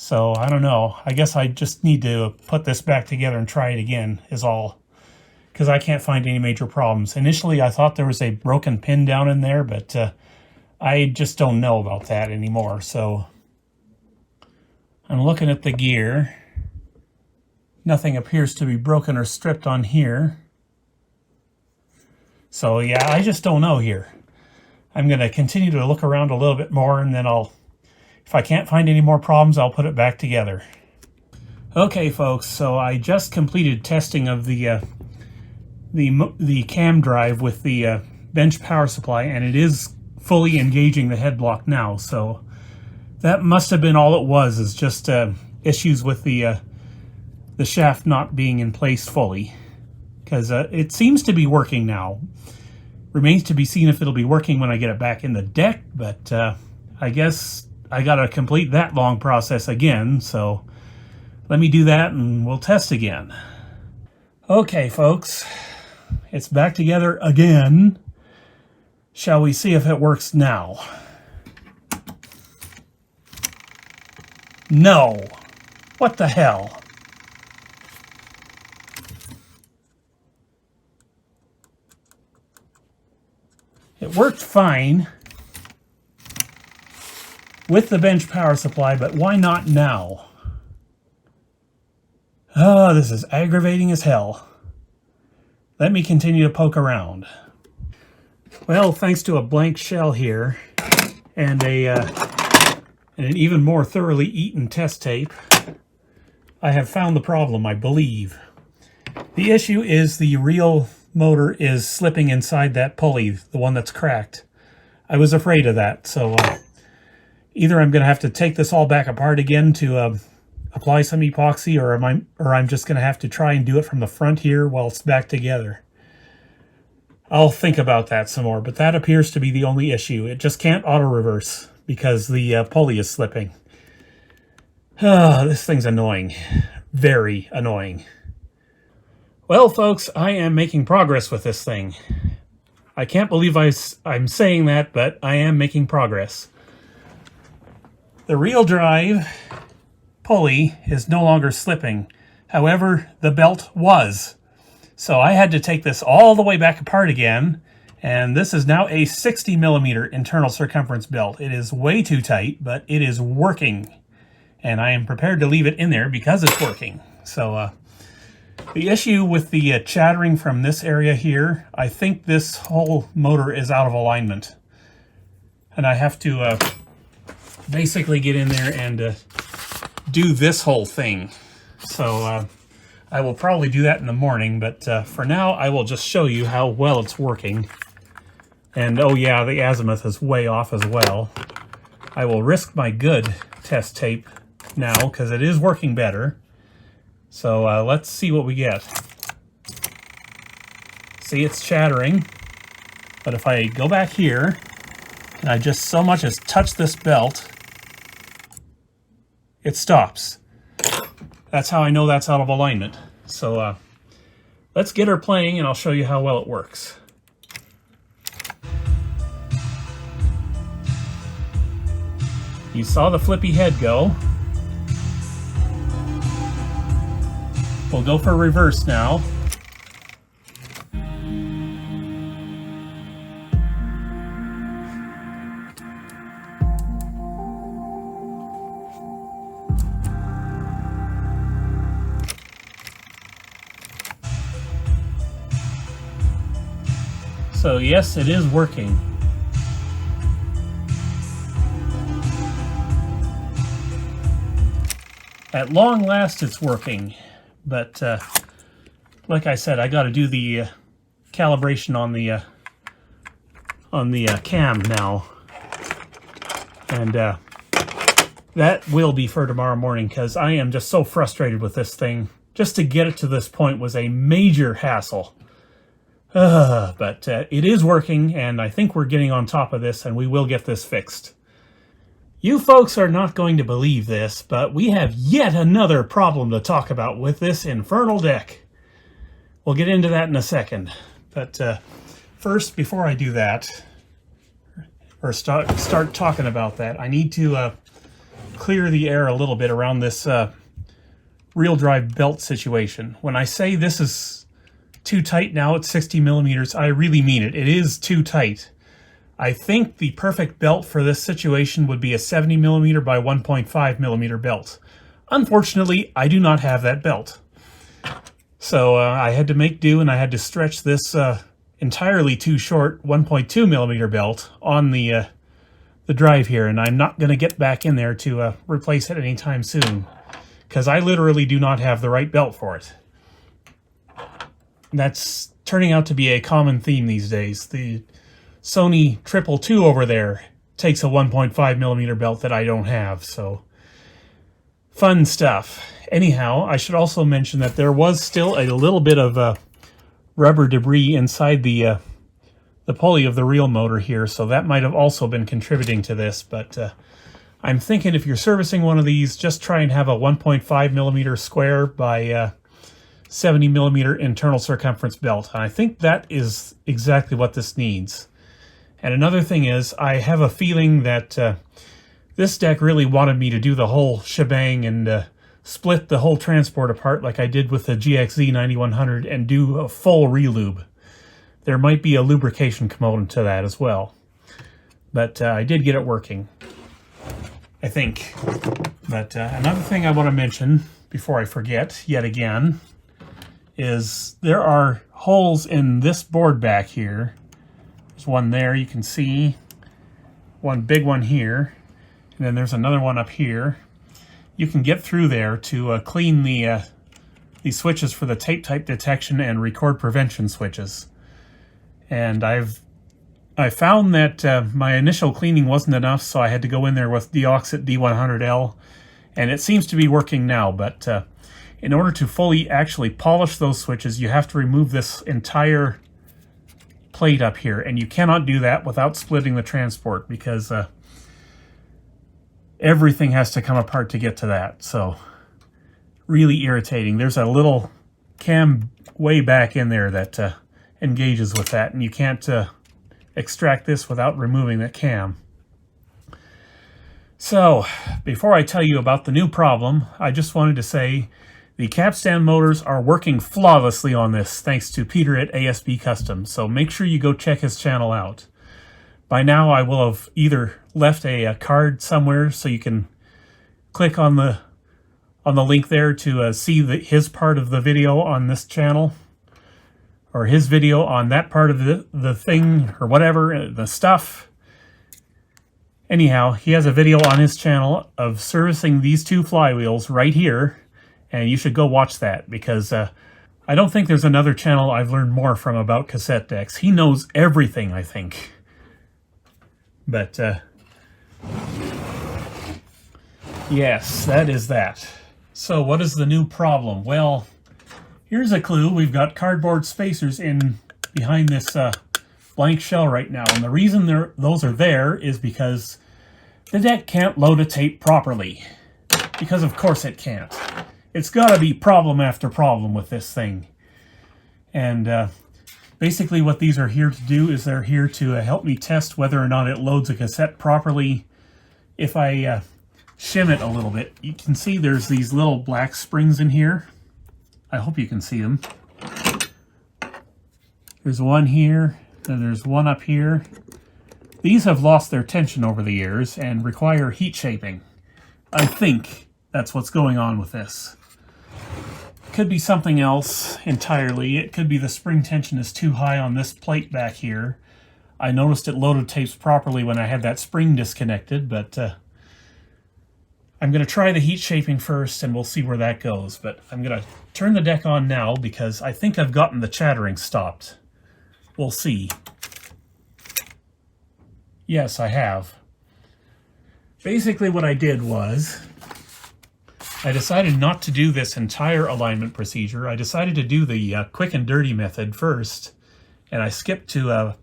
Speaker 1: So I don't know. I guess I just need to put this back together and try it again is all. Because I can't find any major problems. Initially I thought there was a broken pin down in there, but I just don't know about that anymore. So I'm looking at the gear. Nothing appears to be broken or stripped on here. So yeah, I just don't know here. I'm going to continue to look around a little bit more, and then if I can't find any more problems, I'll put it back together. Okay folks, so I just completed testing of the cam drive with the bench power supply, and it is fully engaging the head block now. So that must have been all it was, is just issues with the shaft not being in place fully, because it seems to be working now. Remains to be seen if it'll be working when I get it back in the deck, but I guess I gotta complete that long process again, so let me do that and we'll test again. Okay folks, it's back together again. Shall we see if it works now? No. What the hell? It worked fine with the bench power supply, but why not now? Oh, this is aggravating as hell. Let me continue to poke around. Well, thanks to a blank shell here and an even more thoroughly eaten test tape, I have found the problem, I believe. The issue is the real motor is slipping inside that pulley, the one that's cracked. I was afraid of that, so either I'm going to have to take this all back apart again to apply some epoxy, or I'm just going to have to try and do it from the front here while it's back together. I'll think about that some more, but that appears to be the only issue. It just can't auto-reverse because the pulley is slipping. This thing's annoying. Very annoying. Well, folks, I am making progress with this thing. I can't believe I'm saying that, but I am making progress. The real drive pulley is no longer slipping. However, the belt was. So I had to take this all the way back apart again, and this is now a 60mm internal circumference belt. It is way too tight, but it is working, and I am prepared to leave it in there because it's working. So the issue with the chattering from this area here, I think this whole motor is out of alignment, and I have to basically get in there and do this whole thing. So I will probably do that in the morning, but for now I will just show you how well it's working. And oh yeah, the azimuth is way off as well. I will risk my good test tape now because it is working better. So let's see what we get. See, it's chattering, but if I go back here and I just so much as touch this belt, it stops. That's how I know that's out of alignment. So let's get her playing and I'll show you how well it works. You saw the flippy head go. We'll go for reverse now. So yes, it is working. At long last, it's working. But like I said, I got to do the calibration on the cam now, and that will be for tomorrow morning because I am just so frustrated with this thing. Just to get it to this point was a major hassle. But it is working, and I think we're getting on top of this, and we will get this fixed. You folks are not going to believe this, but we have yet another problem to talk about with this infernal deck. We'll get into that in a second. But first, before I do that, or start talking about that, I need to clear the air a little bit around this real drive belt situation. When I say this is too tight now at 60 millimeters, I really mean it. It is too tight. I think the perfect belt for this situation would be a 70 millimeter by 1.5 millimeter belt. Unfortunately, I do not have that belt. So I had to make do, and I had to stretch this entirely too short 1.2 millimeter belt on the drive here, and I'm not going to get back in there to replace it anytime soon, because I literally do not have the right belt for it. That's turning out to be a common theme these days. The Sony 222 over there takes a 1.5 millimeter belt that I don't have, so fun stuff. Anyhow, I should also mention that there was still a little bit of rubber debris inside the pulley of the reel motor here, so that might have also been contributing to this, but I'm thinking if you're servicing one of these, just try and have a 1.5 millimeter square by 70 millimeter internal circumference belt. And I think that is exactly what this needs. And another thing is, I have a feeling that this deck really wanted me to do the whole shebang and split the whole transport apart like I did with the GX-Z9100 and do a full relube. There might be a lubrication component to that as well. But I did get it working, I think. But another thing I want to mention before I forget yet again is there are holes in this board back here. There's one there, you can see. One big one here. And then there's another one up here. You can get through there to clean the these switches for the tape type detection and record prevention switches. And I found that my initial cleaning wasn't enough, so I had to go in there with Deoxit D100L, and it seems to be working now. But in order to fully actually polish those switches, you have to remove this entire plate up here, and you cannot do that without splitting the transport, because everything has to come apart to get to that. So really irritating. There's a little cam way back in there that engages with that, and you can't extract this without removing that cam. So before I tell you about the new problem, I just wanted to say the Capstan motors are working flawlessly on this, thanks to Peter at ASB Custom, so make sure you go check his channel out. By now I will have either left a card somewhere so you can click on the link there to see his part of the video on this channel, or his video on that part of the thing, or whatever, the stuff. Anyhow, he has a video on his channel of servicing these two flywheels right here, and you should go watch that, because I don't think there's another channel I've learned more from about cassette decks. He knows everything, I think. But, yes, that is that. So what is the new problem? Well, here's a clue. We've got cardboard spacers in behind this blank shell right now. And the reason those are there is because the deck can't load a tape properly. Because of course it can't. It's got to be problem after problem with this thing. And basically what these are here to do is they're here to help me test whether or not it loads a cassette properly. If I shim it a little bit, you can see there's these little black springs in here. I hope you can see them. There's one here, then there's one up here. These have lost their tension over the years and require heat shaping. I think that's what's going on with this. Could be something else entirely. It could be the spring tension is too high on this plate back here. I noticed it loaded tapes properly when I had that spring disconnected, but I'm going to try the heat shaping first and we'll see where that goes. But I'm going to turn the deck on now because I think I've gotten the chattering stopped. We'll see. Yes, I have. Basically what I did was I decided not to do this entire alignment procedure. I decided to do the quick and dirty method first, and I skipped to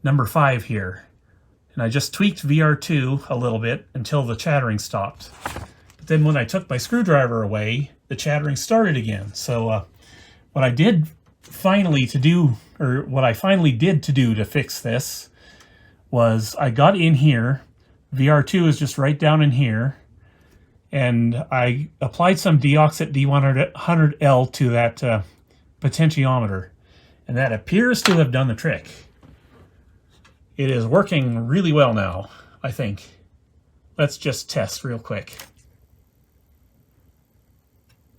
Speaker 1: number 5 here. And I just tweaked VR2 a little bit until the chattering stopped. But then when I took my screwdriver away, the chattering started again. So what I finally did to do to fix this was I got in here. VR2 is just right down in here. And I applied some Deoxit D100L to that potentiometer, and that appears to have done the trick. It is working really well now, I think. Let's just test real quick.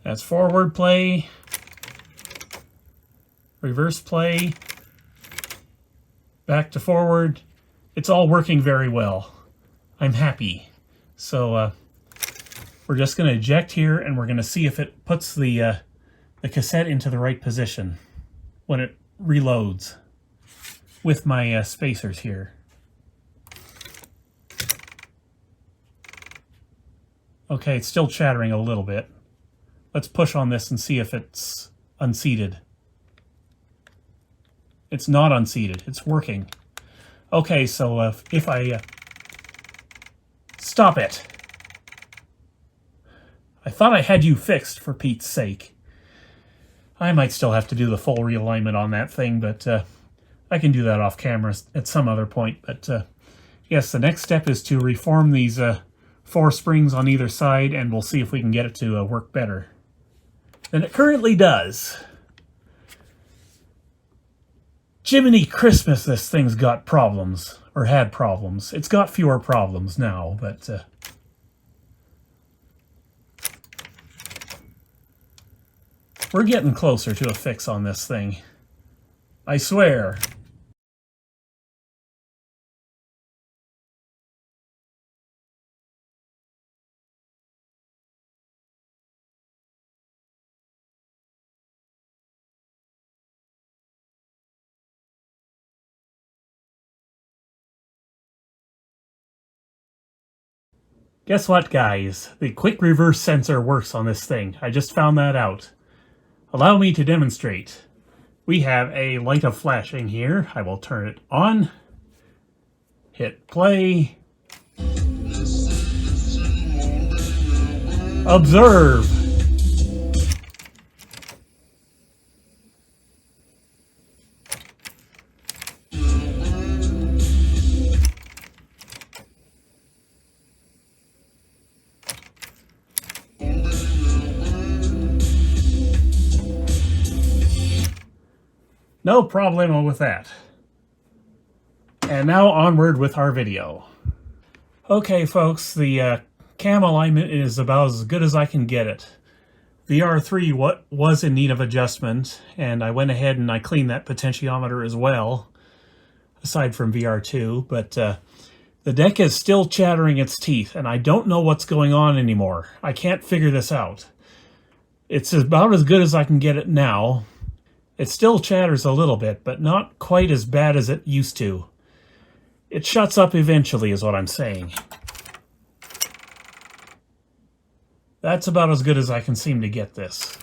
Speaker 1: That's forward play, reverse play, back to forward. It's all working very well. I'm happy. So we're just going to eject here, and we're going to see if it puts the cassette into the right position when it reloads with my spacers here. Okay, it's still chattering a little bit. Let's push on this and see if it's unseated. It's not unseated. It's working. Okay, so if I... Stop it! I thought I had you fixed, for Pete's sake. I might still have to do the full realignment on that thing, but I can do that off camera at some other point. But yes, the next step is to reform these 4 springs on either side, and we'll see if we can get it to work better than it currently does. Jiminy Christmas, this thing's got problems, or had problems. It's got fewer problems now, but we're getting closer to a fix on this thing. I swear. Guess what, guys? The quick reverse sensor works on this thing. I just found that out. Allow me to demonstrate. We have a light of flashing here. I will turn it on. Hit play. Observe. No problemo with that. And now onward with our video. Okay, folks, the cam alignment is about as good as I can get it. VR3 was in need of adjustment, and I went ahead and I cleaned that potentiometer as well, aside from VR2, but the deck is still chattering its teeth, and I don't know what's going on anymore. I can't figure this out. It's about as good as I can get it now. It still chatters a little bit, but not quite as bad as it used to. It shuts up eventually, is what I'm saying. That's about as good as I can seem to get this.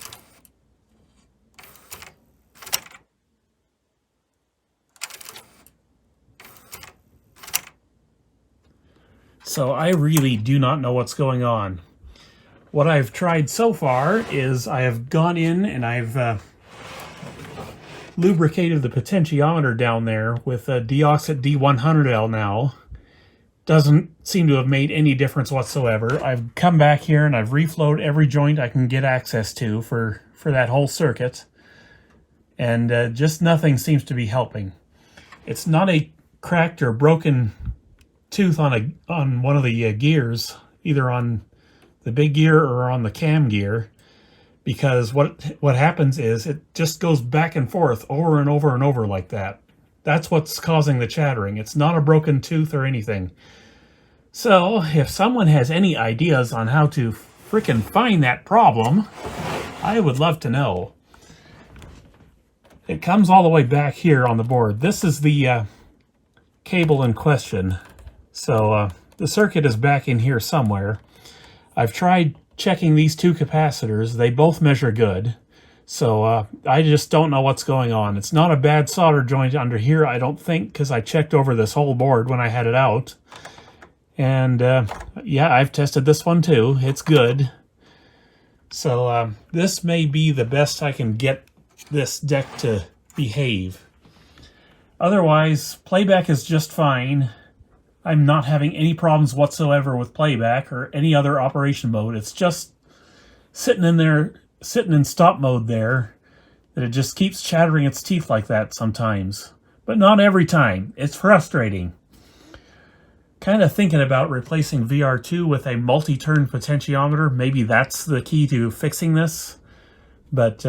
Speaker 1: So I really do not know what's going on. What I've tried so far is I have gone in and I've lubricated the potentiometer down there with a Deoxit D100L now. Doesn't seem to have made any difference whatsoever. I've come back here and I've reflowed every joint I can get access to for that whole circuit. And just nothing seems to be helping. It's not a cracked or broken tooth on one of the gears, either on the big gear or on the cam gear. Because what happens is it just goes back and forth over and over and over like that. That's what's causing the chattering. It's not a broken tooth or anything. So if someone has any ideas on how to frickin' find that problem, I would love to know. It comes all the way back here on the board. This is the cable in question. So the circuit is back in here somewhere. I've tried checking these 2 capacitors. They both measure good. So I just don't know what's going on. It's not a bad solder joint under here, I don't think, because I checked over this whole board when I had it out. And yeah, I've tested this one too. It's good. So this may be the best I can get this deck to behave. Otherwise, playback is just fine. I'm not having any problems whatsoever with playback or any other operation mode. It's just sitting in there, sitting in stop mode there, that it just keeps chattering its teeth like that sometimes. But not every time. It's frustrating. Kind of thinking about replacing VR2 with a multi-turn potentiometer. Maybe that's the key to fixing this. But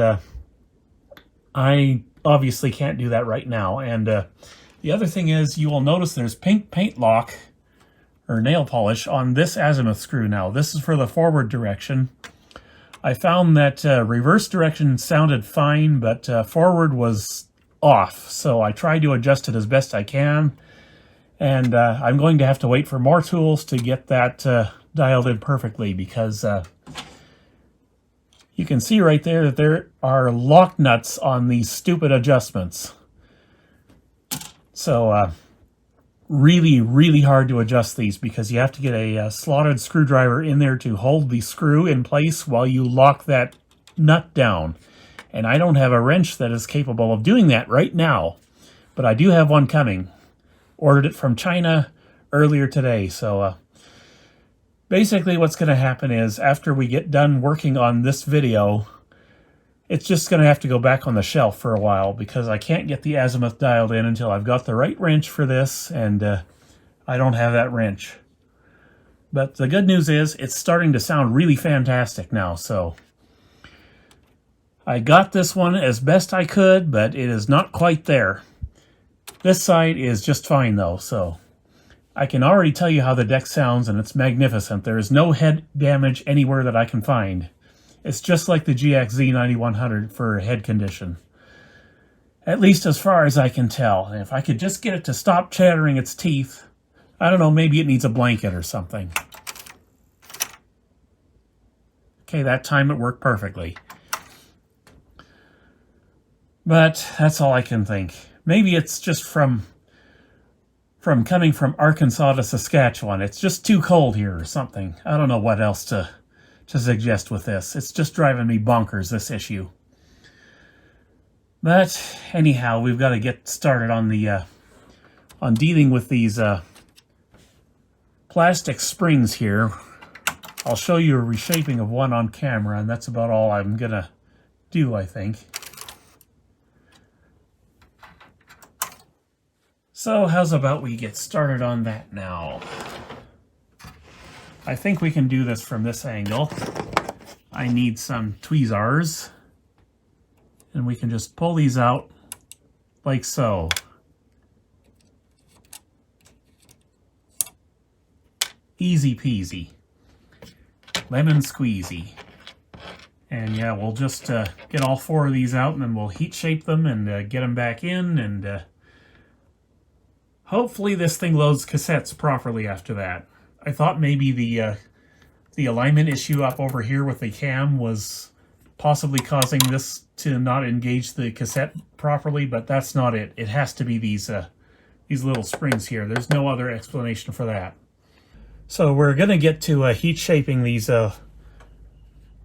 Speaker 1: I obviously can't do that right now. And the other thing is, you will notice there's pink paint lock or nail polish on this azimuth screw now. This is for the forward direction. I found that reverse direction sounded fine, but forward was off. So I tried to adjust it as best I can. And I'm going to have to wait for more tools to get that dialed in perfectly, because you can see right there that there are lock nuts on these stupid adjustments. So really, really hard to adjust these, because you have to get a slotted screwdriver in there to hold the screw in place while you lock that nut down. And I don't have a wrench that is capable of doing that right now, but I do have one coming. Ordered it from China earlier today. So basically what's going to happen is, after we get done working on this video, it's just going to have to go back on the shelf for a while, because I can't get the azimuth dialed in until I've got the right wrench for this, and I don't have that wrench. But the good news is, it's starting to sound really fantastic now. So I got this one as best I could, but it is not quite there. This side is just fine though, so I can already tell you how the deck sounds, and it's magnificent. There is no head damage anywhere that I can find. It's just like the GX-Z9100 for head condition. At least as far as I can tell. And if I could just get it to stop chattering its teeth, I don't know, maybe it needs a blanket or something. Okay, that time it worked perfectly. But that's all I can think. Maybe it's just from coming from Arkansas to Saskatchewan. It's just too cold here or something. I don't know what else to suggest with this. It's just driving me bonkers, this issue. But anyhow, we've got to get started on the on dealing with these plastic springs here. I'll show you a reshaping of one on camera, and that's about all I'm gonna do, I think. So how's about we get started on that now? I think we can do this from this angle. I need some tweezers, and we can just pull these out like so. Easy peasy. Lemon squeezy. And yeah, we'll just get all four of these out, and then we'll heat shape them and get them back in, and hopefully this thing loads cassettes properly after that. I thought maybe the alignment issue up over here with the cam was possibly causing this to not engage the cassette properly, but that's not it. It has to be these little springs here. There's no other explanation for that. So we're going to get to heat shaping these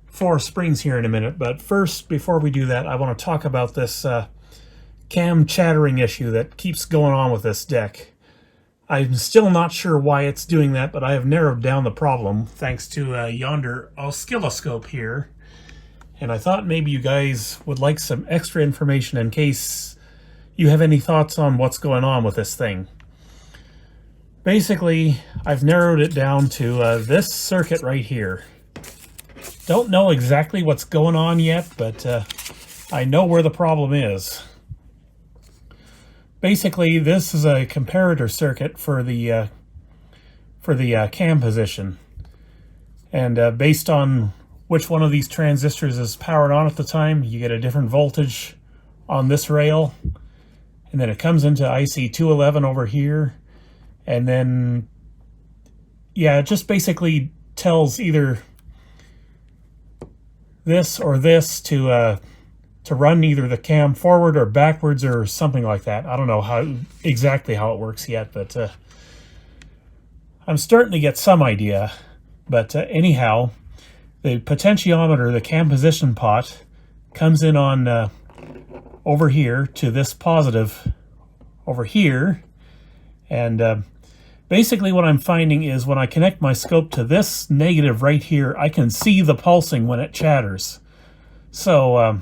Speaker 1: four springs here in a minute, but first, before we do that, I want to talk about this cam chattering issue that keeps going on with this deck. I'm still not sure why it's doing that, but I have narrowed down the problem thanks to yonder oscilloscope here. And I thought maybe you guys would like some extra information in case you have any thoughts on what's going on with this thing. Basically, I've narrowed it down to this circuit right here. Don't know exactly what's going on yet, but I know where the problem is. Basically, this is a comparator circuit for the cam position, and based on which one of these transistors is powered on at the time, you get a different voltage on this rail, and then it comes into IC211 over here, and then yeah, it just basically tells either this or this to run either the cam forward or backwards or something like that. I don't know exactly how it works yet, but I'm starting to get some idea. But anyhow, the potentiometer, the cam position pot, comes in on over here to this positive over here, and Basically what I'm finding is when I connect my scope to this negative right here, I can see the pulsing when it chatters. So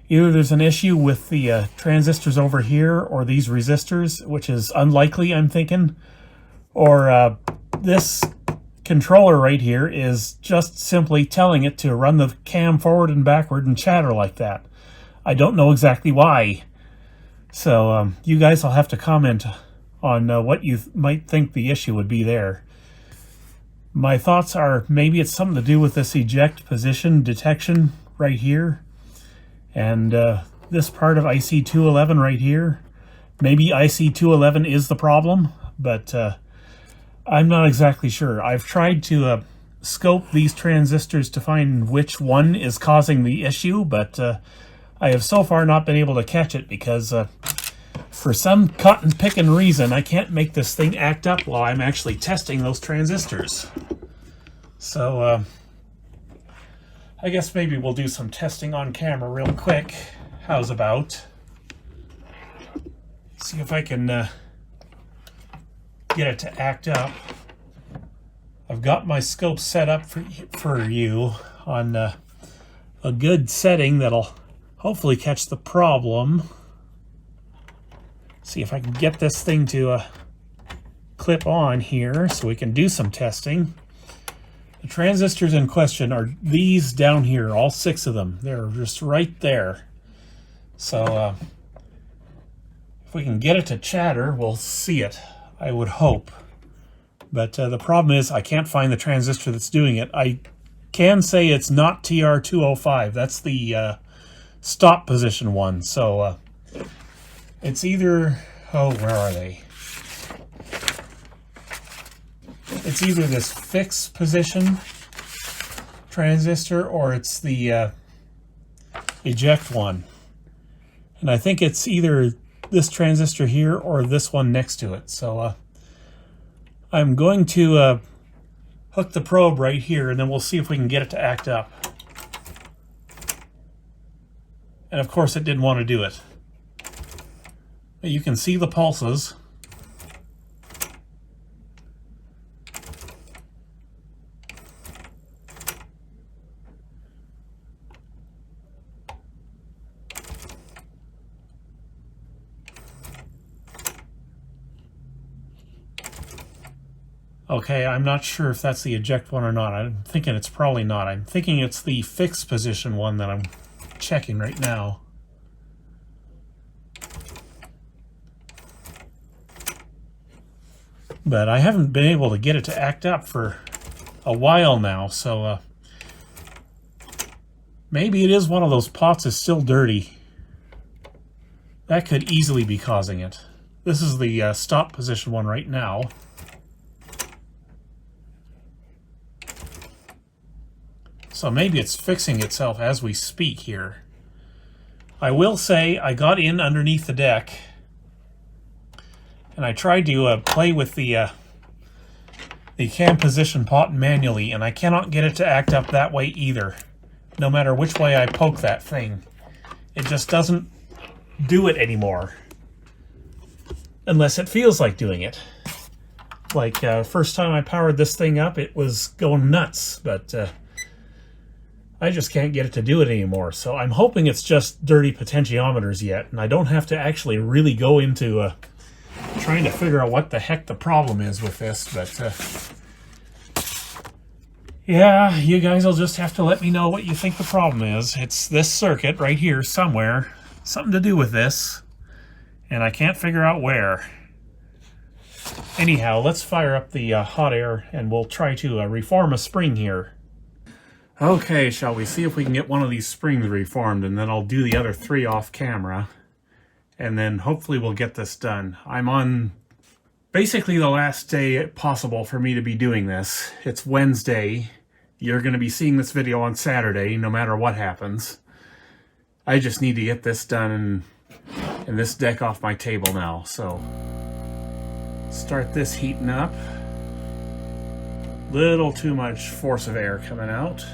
Speaker 1: either there's an issue with the transistors over here or these resistors, which is unlikely, I'm thinking, or this controller right here is just simply telling it to run the cam forward and backward and chatter like that. I don't know exactly why. So you guys will have to comment on what you might think the issue would be there. My thoughts are maybe it's something to do with this eject position detection right here. And this part of IC211 right here. Maybe IC211 is the problem, but I'm not exactly sure. I've tried to scope these transistors to find which one is causing the issue, but I have so far not been able to catch it because for some cotton-picking reason, I can't make this thing act up while I'm actually testing those transistors. So I guess maybe we'll do some testing on camera real quick. How's about? See if I can get it to act up. I've got my scope set up for you on a good setting that'll hopefully catch the problem. See if I can get this thing to clip on here so we can do some testing. The transistors in question are these down here, all 6 of them. They're just right there. So if we can get it to chatter, we'll see it, I would hope. But the problem is I can't find the transistor that's doing it. I can say it's not TR205. That's the stop position one. So it's either, oh, where are they? It's either this fixed position transistor or it's the eject one. And I think it's either this transistor here or this one next to it. So I'm going to hook the probe right here and then we'll see if we can get it to act up. And of course it didn't want to do it. But you can see the pulses. Okay, I'm not sure if that's the eject one or not. I'm thinking it's probably not. I'm thinking it's the fixed position one that I'm checking right now. But I haven't been able to get it to act up for a while now, so maybe it is one of those pots is still dirty. That could easily be causing it. This is the stop position one right now. So maybe it's fixing itself as we speak here. I will say I got in underneath the deck and I tried to play with the cam position pot manually, and I cannot get it to act up that way either. No matter which way I poke that thing, it just doesn't do it anymore. Unless it feels like doing it. Like first time I powered this thing up, it was going nuts, but I just can't get it to do it anymore. So I'm hoping it's just dirty potentiometers yet, and I don't have to actually really go into trying to figure out what the heck the problem is with this. But yeah, you guys will just have to let me know what you think the problem is. It's this circuit right here somewhere, something to do with this, and I can't figure out where. Anyhow, let's fire up the hot air and we'll try to reform a spring here. Okay, shall we see if we can get one of these springs reformed, and then I'll do the other 3 off camera, and then hopefully we'll get this done. I'm on basically the last day possible for me to be doing this. It's Wednesday. You're going to be seeing this video on Saturday, no matter what happens. I just need to get this done and this deck off my table now. So start this heating up. Little too much force of air coming out.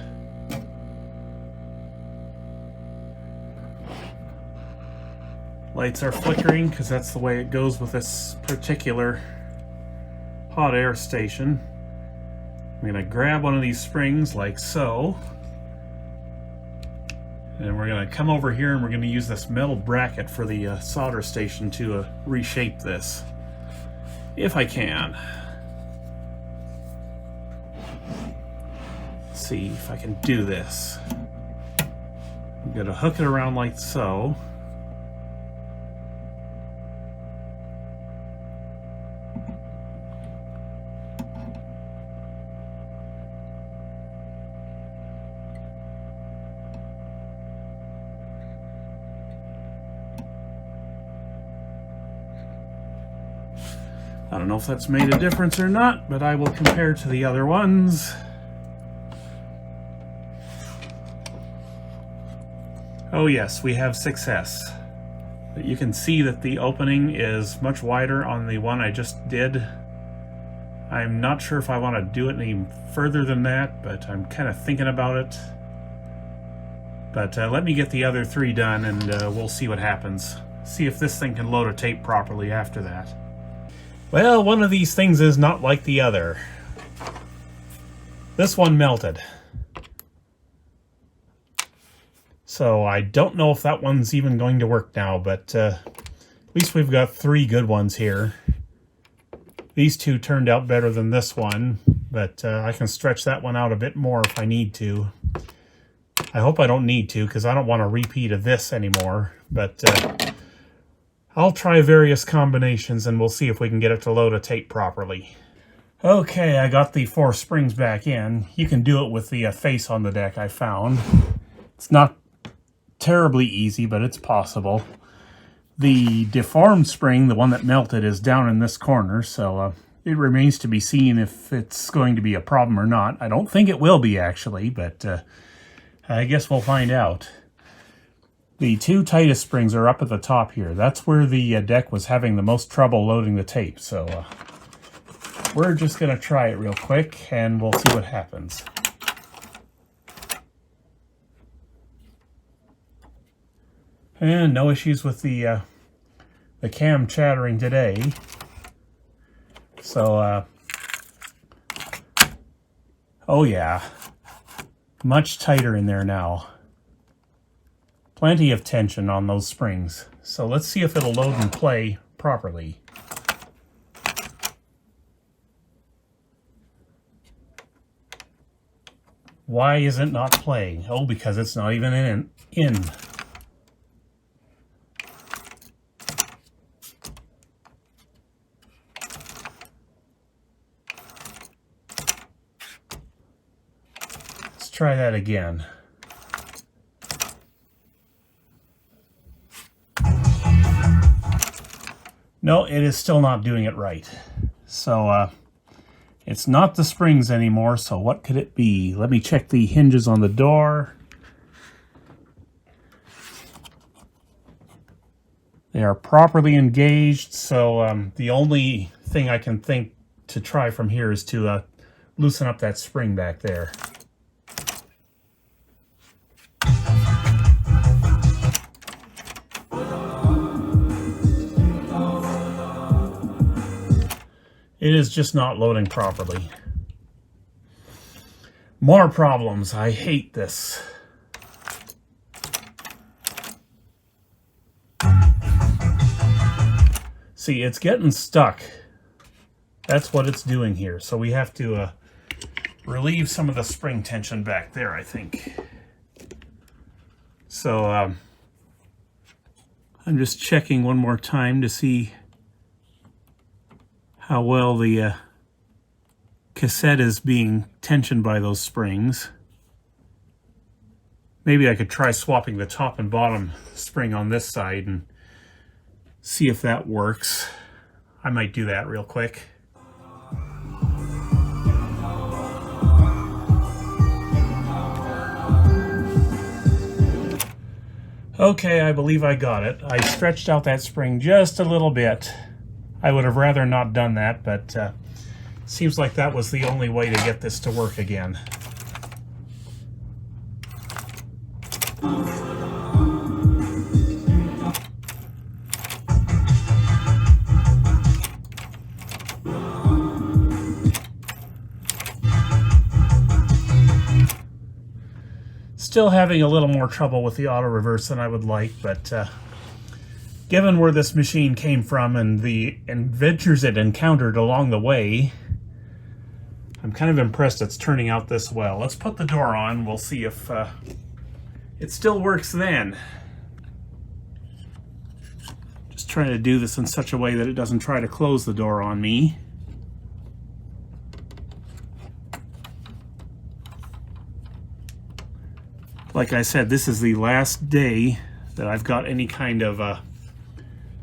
Speaker 1: Lights are flickering because that's the way it goes with this particular hot air station. I'm going to grab one of these springs like so. And we're going to come over here and we're going to use this metal bracket for the solder station to reshape this, if I can. Let's see if I can do this. I'm going to hook it around like so. I don't know if that's made a difference or not, but I will compare to the other ones. Oh yes, we have success. But you can see that the opening is much wider on the one I just did. I'm not sure if I want to do it any further than that, but I'm kind of thinking about it. But let me get the other three done and we'll see what happens. See if this thing can load a tape properly after that. Well, one of these things is not like the other. This one melted. So I don't know if that one's even going to work now, but at least we've got three good ones here. These two turned out better than this one, but I can stretch that one out a bit more if I need to. I hope I don't need to, because I don't want a repeat of this anymore, but I'll try various combinations and we'll see if we can get it to load a tape properly. Okay, I got the 4 springs back in. You can do it with the face on the deck I found. It's not terribly easy, but it's possible. The deformed spring, the one that melted, is down in this corner, so it remains to be seen if it's going to be a problem or not. I don't think it will be, actually, but I guess we'll find out. The 2 tightest springs are up at the top here. That's where the deck was having the most trouble loading the tape. So we're just going to try it real quick and we'll see what happens. And no issues with the cam chattering today. So, oh yeah, much tighter in there now. Plenty of tension on those springs. So let's see if it'll load and play properly. Why is it not playing? Oh, because it's not even in. Let's try that again. No, it is still not doing it right. So it's not the springs anymore, so what could it be? Let me check the hinges on the door. They are properly engaged, so the only thing I can think to try from here is to loosen up that spring back there. It is just not loading properly. More problems. I hate this. See, it's getting stuck. That's what it's doing here. So we have to relieve some of the spring tension back there, I think. So I'm just checking one more time to see how well the cassette is being tensioned by those springs. Maybe I could try swapping the top and bottom spring on this side and see if that works. I might do that real quick. Okay, I believe I got it. I stretched out that spring just a little bit. I would have rather not done that, but seems like that was the only way to get this to work again. Still having a little more trouble with the auto reverse than I would like, but given where this machine came from and the adventures it encountered along the way, I'm kind of impressed it's turning out this well. Let's put the door on. We'll see if it still works then. Just trying to do this in such a way that it doesn't try to close the door on me. Like I said, this is the last day that I've got any kind of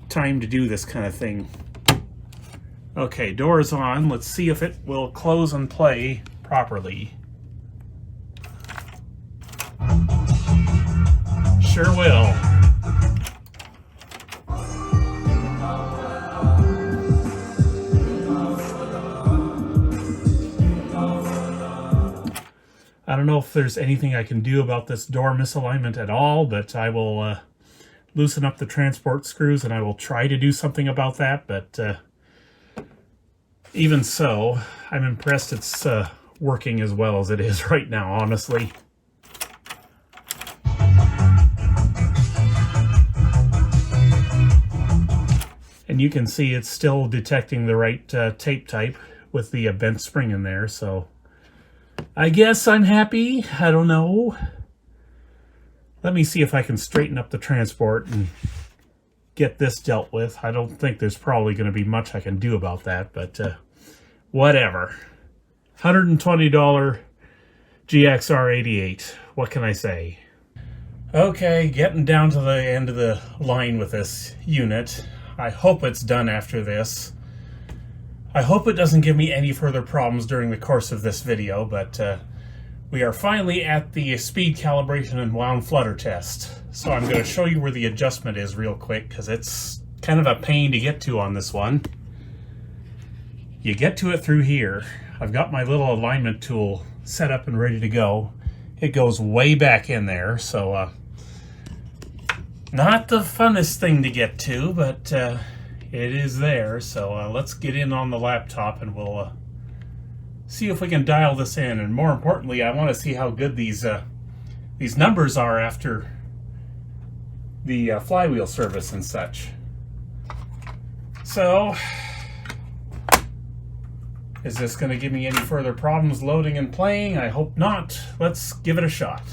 Speaker 1: time to do this kind of thing. Okay, door is on. Let's see if it will close and play properly. Sure will. I don't know if there's anything I can do about this door misalignment at all, but I will loosen up the transport screws and I will try to do something about that. But even so, I'm impressed it's working as well as it is right now, honestly. And you can see it's still detecting the right tape type with the bent spring in there, so I guess I'm happy. I don't know. Let me see if I can straighten up the transport and get this dealt with. I don't think there's probably going to be much I can do about that, but whatever. $120 GX-R88. What can I say? Okay, getting down to the end of the line with this unit. I hope it's done after this. I hope it doesn't give me any further problems during the course of this video, but we are finally at the speed calibration and wound flutter test. So I'm going to show you where the adjustment is real quick, because it's kind of a pain to get to on this one. You get to it through here. I've got my little alignment tool set up and ready to go. It goes way back in there, so not the funnest thing to get to, but it is there. So let's get in on the laptop and we'll see if we can dial this in. And more importantly, I want to see how good these numbers are after the flywheel service and such. So, is this going to give me any further problems loading and playing? I hope not. Let's give it a shot.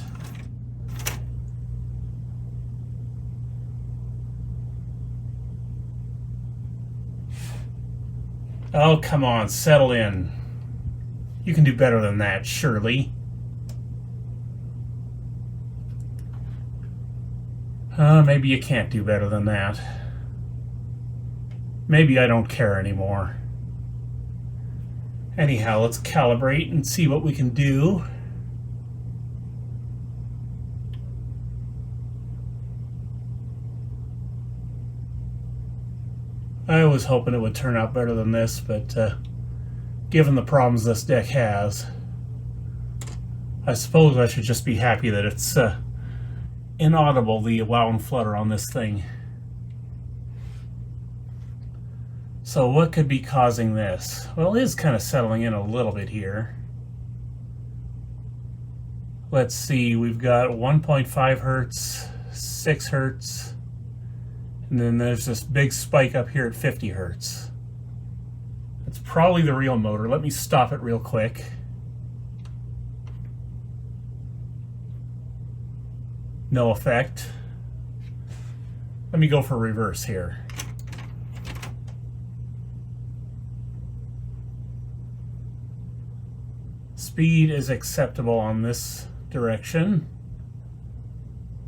Speaker 1: Oh, come on, settle in. You can do better than that, surely. Maybe you can't do better than that. Maybe I don't care anymore. Anyhow, let's calibrate and see what we can do. I was hoping it would turn out better than this, but given the problems this deck has, I suppose I should just be happy that it's inaudible, the wow and flutter on this thing. So what could be causing this? Well, it is kind of settling in a little bit here. Let's see, we've got 1.5 hertz, 6 hertz, and then there's this big spike up here at 50 hertz. It's probably the real motor. Let me stop it real quick. No effect. Let me go for reverse here. Speed is acceptable on this direction.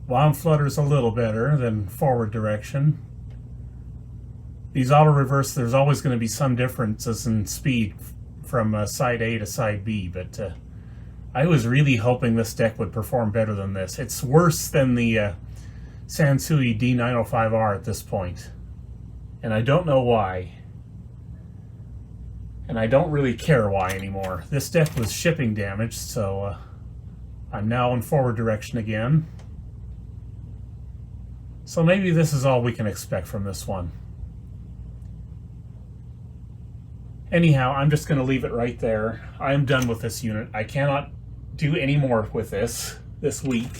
Speaker 1: Wound flutter is a little better than forward direction. These auto reverse, there's always going to be some differences in speed from side A to side B, but I was really hoping this deck would perform better than this. It's worse than the Sansui D905R at this point, and I don't know why. And I don't really care why anymore. This deck was shipping damaged, so I'm now in forward direction again. So maybe this is all we can expect from this one. Anyhow, I'm just going to leave it right there. I am done with this unit. I cannot do any more with this. this week.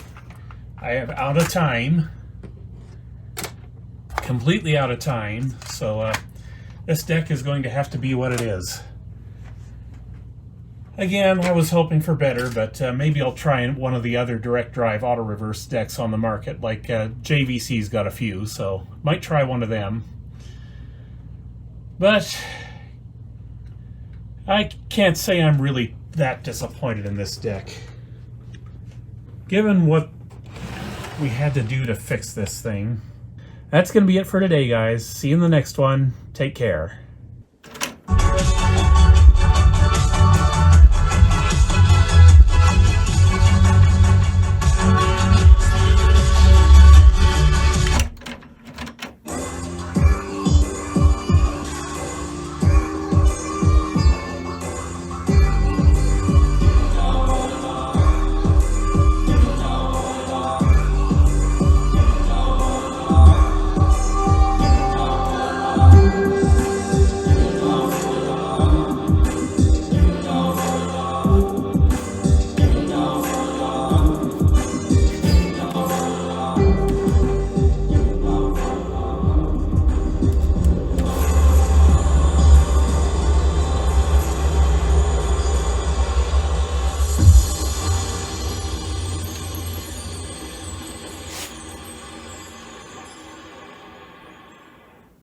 Speaker 1: I am out of time. Completely out of time. So this deck is going to have to be what it is. Again, I was hoping for better, but maybe I'll try one of the other direct drive auto reverse decks on the market. Like JVC's got a few, so might try one of them. But I can't say I'm really that disappointed in this deck. Given what we had to do to fix this thing. That's going to be it for today, guys. See you in the next one. Take care.